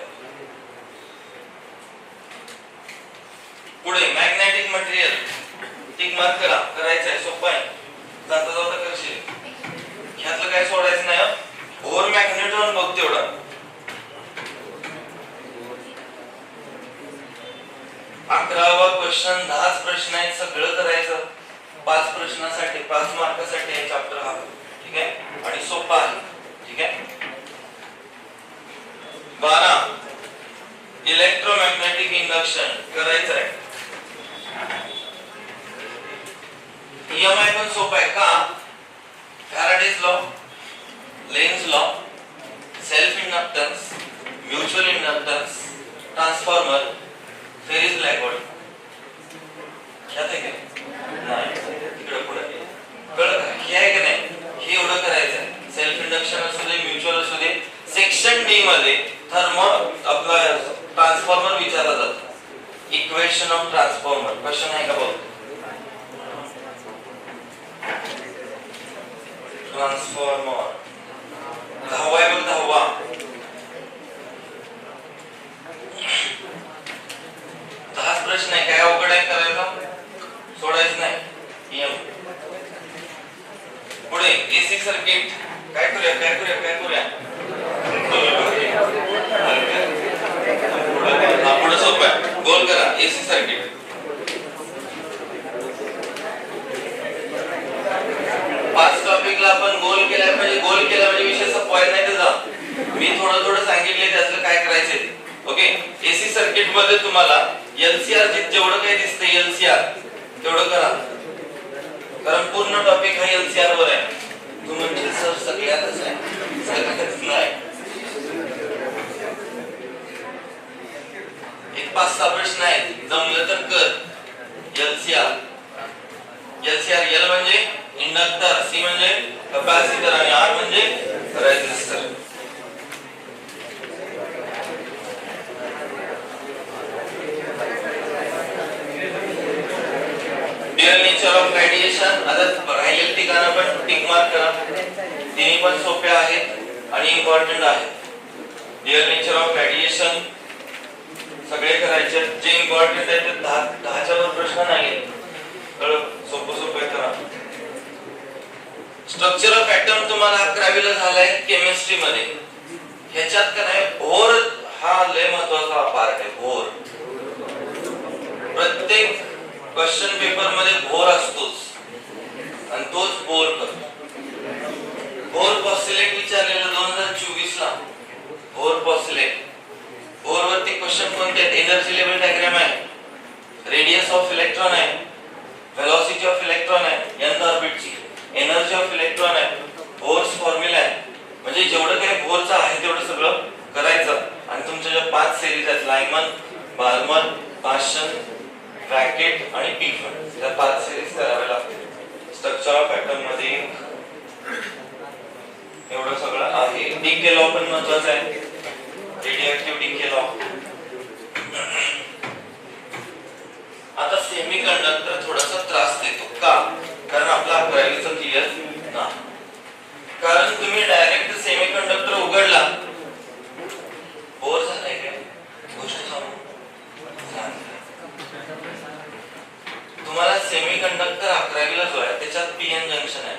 पुढे मॅग्नेटिक मटेरियल टिक मार्क करा. करायचं आहे, सोपं आहे, जाता जाता करशील. ह्यातलं काय सोडायचं नाही. भोर मॅग्नेट्रॉन बघ तेवढं. 11वा क्वेश्चन, 10 प्रश्न आहेत, सगळं करायचं. 5 प्रश्नासाठी 5 मार्कासाठी आहे चॅप्टर हा. ठीक आहे, आणि सोपा आहे. ठीक आहे. 12 इलेक्ट्रोमॅग्नेटिक इंडक्शन करायचं आहे. EMI पण सोपा आहे का? Faraday's law, Lenz law, self inductance, mutual inductance, transformer, Ferry's blackbody. ह्यात आहे का? नाही, तिकडे पुढे कळलं का? हे आहे का नाही? हे एवढं करायचं आहे. सेल्फ इंडक्शन असू दे, म्युच्युअल असू दे. सेक्शन डी मध्ये थर्मो आपला ट्रान्सफॉर्मर विचारला जातो. इक्वेशन ऑफ ट्रान्सफॉर्मर क्वेश्चन आहे का बघ. ट्रान्सफॉर्मर 10वा आहे बघ, 10वा. प्रश्न आहे, काय अवघड आहे करायला? सोडायचं नाही. नियम पुढे एसी सर्किट काय करूया, काय करूया, काय करूया. पुढे सोपं आहे, गोल करा. एसी सर्किट 5 टॉपिकला आपण गोल केला म्हणजे गोल केला म्हणजे विषय संपवायचा नाही त्याचा. मी थोडं थोडं सांगितले त्याचं काय करायचंय. ओके, एसी सर्किट मध्ये तुम्हाला एलसीआर जेवढं काही दिसतंय एलसीआर तेवढं करा, कारण पूर्ण टॉपिक हा एलसीआर वर आहे. तू म्हणजे सर सगळ्यातच आहे, सगळ्यातच नाही. एक 5-6 प्रश्न आहेत, जमलं तर कर. एलसीआर एल म्हणजे इंडक्टर, सी म्हणजे कॅपॅसिटर आणि आर म्हणजे resistor. Dual nature of radiation, आता राहिलेली ठिकाणं पण टिक मार्क करा. तिन्ही पण सोपे आहेत आणि इम्पॉर्टंट आहेत. डिअर नेचर ऑफ रेडिएशन सगळे करायचे. जे इम्पॉर्टंट आहे ते 10च्या वर प्रश्न नाही. सोपं सोपं करा. स्ट्रक्चर ऑफ ऍटम तुम्हाला 11वीला झालाय केमिस्ट्री मध्ये. ह्याच्यात का नाही बोर हा लय महत्त्वाचा पार्ट आहे. बोर प्रत्येक क्वेश्चन पेपर मध्ये बोर असतोच आणि तोच बोर करतो. बोर पॉस्युलेट विचारलेलं 2024 ला. बोर पॉस्युलेट, बोर वरती क्वेश्चन कोणते आहेत? एनर्जी लेवल डायग्राम आहे, रेडियस ऑफ इलेक्ट्रॉन आहे, वेलोसिटी ऑफ इलेक्ट्रॉन आहे, nth ऑर्बिटची एनर्जी ऑफ इलेक्ट्रॉन आहे, बोर्स फॉर्म्युला आहे. म्हणजे जेवढं काही बोरचं आहे तेवढं सगळं करायचं. आणि तुमच्या ज्या 5 सिरीज आहेत लायमन, बार्मन, पाशन, ब्रॅकेट आणि पीफन, त्या 5 सिरीज कराव्या लागतील. स्ट्रक्चर ऑफ ऍटम मध्ये एवढं सगळं आहे. डीके लॉ पण महत्त्वाचा आहे, रेडिओएक्टिव्ह डीके लॉ. आता सेमीकंडक्टर थोडासा त्रास देतो का? कारण आपला 11वीचं क्लिअर ना. कारण तुम्ही डायरेक्ट सेमीकंडक्टर उघडला, बोर झालाय का? गोष्ट सांगू, तुम्हाला सेमीकंडक्टर 11वीला जो आहे त्याच्यात पीएन जंक्शन आहे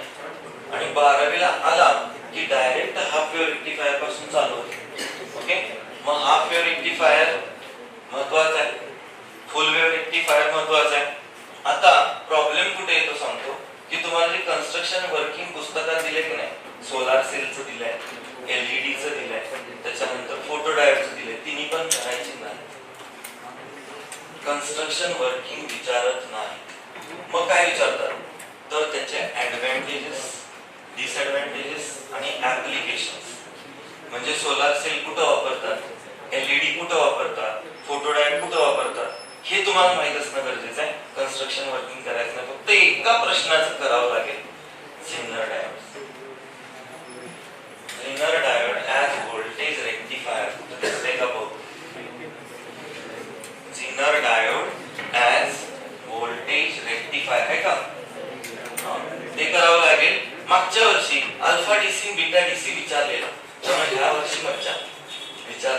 आणि 12वीला आला की डायरेक्ट हाफ वेव्ह रेक्टिफायर पासून चालू होते. ओके, मग हाफ वेव्ह रेक्टिफायर महत्वाचा आहे, फुल वेव्ह रेक्टिफायर महत्वाचा आहे. आता प्रॉब्लेम कुठे येतो सांगतो की तुम्हाला जे कन्स्ट्रक्शन वर्किंग पुस्तकात दिले की नाही, सोलार सेलचं दिलंय, एलईडीचं दिलंय, त्याच्यानंतर फोटो डायोडचं दिलंय, तिन्ही पण करायची नाही. कन्स्ट्रक्शन वर्किंग विचारत नाही. मग काय विचारतात? तर त्याचे ऍडव्हान्टेजेस, डिसएडव्हान्टेजेस आणि ऍप्लिकेशन्स. म्हणजे सोलार सेल कुठं वापरतात, एलईडी कुठं वापरतात, फोटो डायोड कुठं वापरतात, हे तुम्हाला माहित असणं गरजेचं आहे. कन्स्ट्रक्शन वर्किंग करायचं नाही, फक्त एका प्रश्नाचं करावं लागेल. Zener diode, zener diode as voltage rectifier. दिसतंय का बघ, zener diode as voltage rectifier आहे का? ते करावं लागेल. मागच्या वर्षी अल्फा डीसी बीटा डीसी विचारलेला, त्यामुळे ह्या वर्षी मज्जा विचार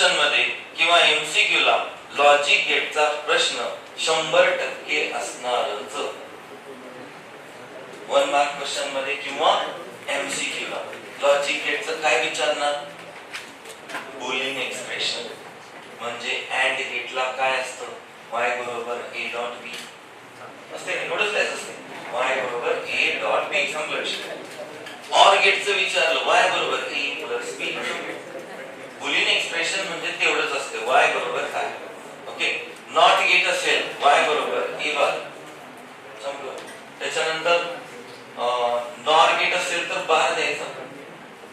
क्वेश्चन मध्ये किंवा MCQ ला लॉजिक गेटचा प्रश्न 100% असणारच. 1 मार्क क्वेश्चन मध्ये किंवा MCQ ला लॉजिक गेटचं काय विचारणार? Boolean expression. म्हणजे अँड गेटला काय असतं? y बरोबर a डॉट b असते, एवढंच लिहायचं असते. y बरोबर a डॉट b संपलं. ऑर गेटचं विचारलं y बरोबर a plus b. Boolean expression म्हणजे तेवढंच असते, y बरोबर काय. ओके. नॉट गेट असेल y बरोबर a बार संपलं. त्याच्यानंतर नॉर गेट असेल तर बार द्यायचा,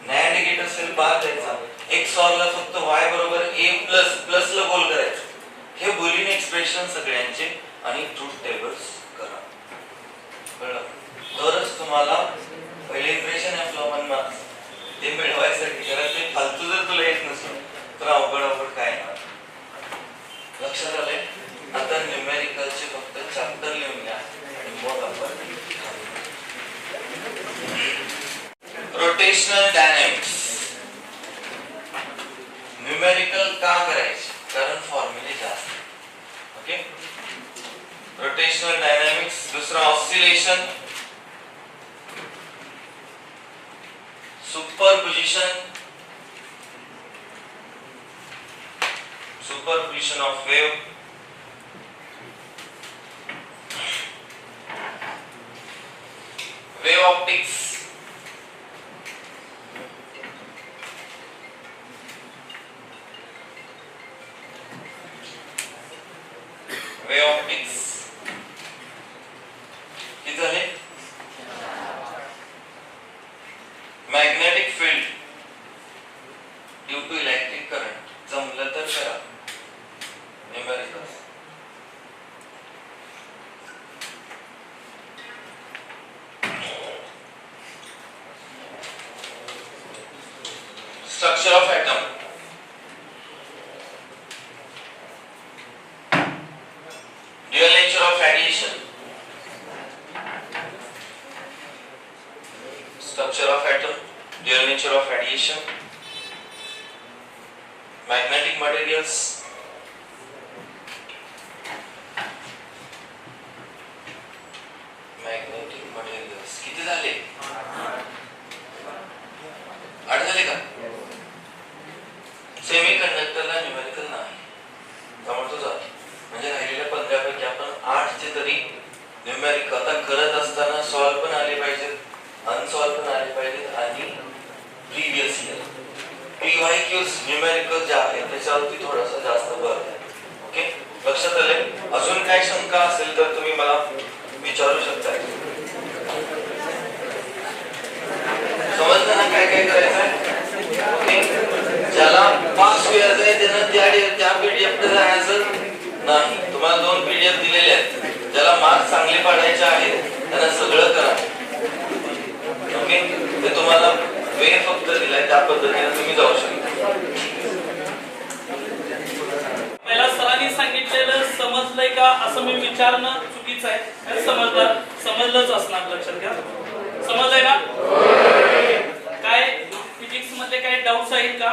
नॅन्ड गेट असेल बार द्यायचा. XOR ला फक्त y बरोबर a प्लस प्लस ला गोल करायचं. हे बुलियन एक्सप्रेशन सगळ्यांचे आणि ट्रूथ टेबल्स करा. कळलं? तरच तुम्हाला पहिले इम्प्रेशन आहे आपलं 1 मार्क्स ते मिळवायसाठी. कारण ते फालतू जर तुला येत नसेल तर अवघड काय नाही. लक्षात आलंय? आता न्यूमेरिकलचे फक्त चॅप्टर लिहून घ्या आणि मग आपण रोटेशनल डायनॅमिक्स. न्यूमेरिकल का करायचे? कारण फॉर्म्युले जास्त. ओके. Rotational dynamics. दुसरा oscillation, superposition, superposition of wave, wave optics, wave optics. किती झाले? Magnetic field due to electric current जमलं तर करा numericals. Structure of atom, dual nature of radiation, structure of atom, dual nature of radiation, magnetic materials, magnetic materials. किती झाले? 8 झाले का? सेमीकंडक्टरला numerical नाही त्यामुळे तो जातो. म्हणजे राहिलेल्या 15 पैकी आपण 8 चे तरी न्यूमेरिकल आता करत असताना सॉल्व पण आले पाहिजेत, अनसॉल्व पण आले पाहिजेत आणि प्रीवियस इयर PYQs न्यूमेरिकल जे आहे त्याच्यावरती थोडासा जास्त भर आहे. ओके. लक्षात आले? अजून काय शंका असेल तर तुम्ही मला विचारू शकता. समजलं ना काय काय करायचं? ओके. ज्याला पास व्हायचं आहे त्यानं त्या PDF कडे जायचं नाही. तुम्हाला 2 PDF दिलेले आहेत. ज्याला मार्क्स चांगले पाडायचे आहेत त्यांना सगळं करा. ओके. ते तुम्हाला वे फक्त दिलाय त्या पद्धतीने तुम्ही जाऊ शकता. पहिला सरांनी सांगितलेलं समजलंय का असं मी विचारणं चुकीचं आहे. समजलंच असणार. लक्षात घ्या. समजलंय ना? काय फिजिक्स मध्ये काही डाऊट्स आहेत का?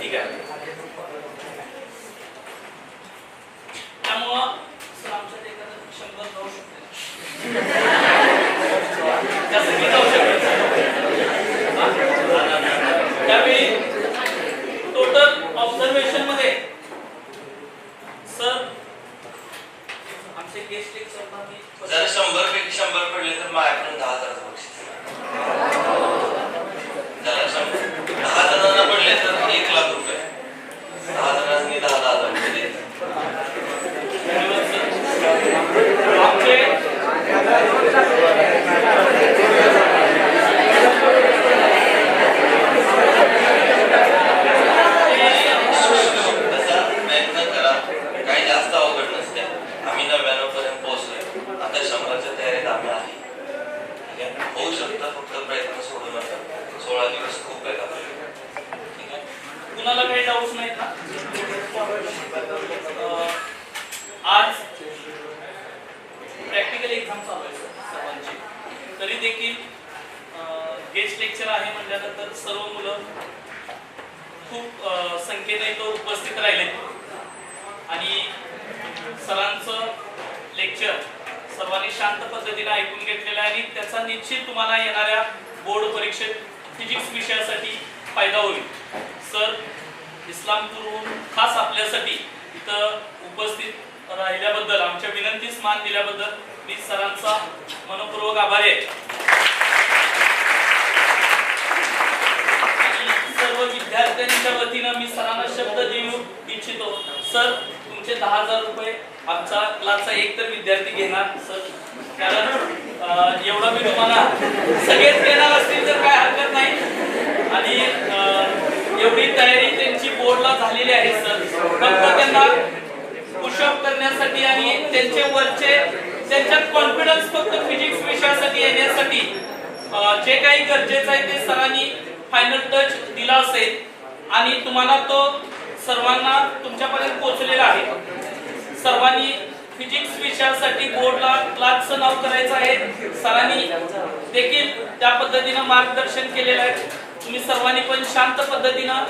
ठीक आहे. त्यामुळं सर आमच्यात एखादं 100 जाऊ शकते. कसं मी जाऊ शकतो? त्यावेळी टोटल ऑब्झर्वेशन मध्ये सर आमचे गेस्ट लेक्चर जर 100 पैकी 100 पडले तर माझ्याकडून 10,000 बक्षीस. जर 10 जणांना पडले तर 1,00,000 रुपये. 10 जणांनी 10,000 रुपये देतात. प्रयत्न करा. काही जास्त अवघड नसते. आम्ही 99 पर्यंत पोहोचलोय. आता 100च्या तयारीत आम्ही आहे. ठीक आहे. होऊ शकतं. फक्त प्रयत्न सोडू नका. 16 दिवस खूप आहेत आपल्याला. ठीक आहे. कुणाला काही डाऊट्स नाहीत ना? आज प्रॅक्टिकल एक्झाम चालू आहे सर्वांची. तरी देखील गेस्ट लेक्चर आहे म्हटल्यानंतर सर्व मुलं खूप संख्येने तो उपस्थित राहिले आणि सरांचं लेक्चर सर्वांनी शांत पद्धतीने ऐकून घेतलेलं आहे आणि त्याचा निश्चित तुम्हाला येणाऱ्या बोर्ड परीक्षेत फिजिक्स विषयासाठी फायदा होईल. सर इस्लामपूरहून खास आपल्यासाठी इथं उपस्थित राहिल्याबद्दल, आमच्या विनंतीस मान दिल्याबद्दल मी सरांचा मनपूर्वक आभारी आहे. सर्व विद्यार्थ्यांच्या वतीनं मी सरांना शब्द देऊ इच्छितो. सर तुमचे 10,000 रुपये आमचा क्लासचा एक तर विद्यार्थी घेणार सर, कारण एवढं मी तुम्हाला सगळेच घेणार असतील तर काय हरकत नाही आणि एवढी तयारी त्यांची बोर्डला झालेली आहे सर. फक्त त्यांना पुशअप करण्यासाठी आणि त्यांचे वरचे त्यांच्यात कॉन्फिडन्स फक्त फिजिक्स विषयासाठी येण्यासाठी जे काही गरजेचं आहे ते सरांनी फायनल टच दिला असेल आणि तुम्हाला तो सर्वांना तुमच्यापर्यंत पोहोचलेला आहे. सर्वांनी फिजिक्स विषयासाठी बोर्डला क्लासचं नाव करायचं आहे. सरांनी देखील त्या पद्धतीनं मार्गदर्शन केलेलं आहे. तुम्ही सर्वांनी पण शांत पद्धतीनं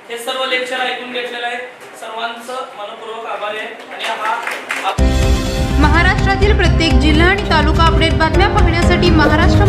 हे सर्व लेक्चर ऐकून घेतलेलं आहे. सर्वांचं मनपूर्वक आभार आहे आणि हा महाराष्ट्रातील प्रत्येक जिल्हा आणि तालुका अपडेट बातम्या पाहण्यासाठी महाराष्ट्र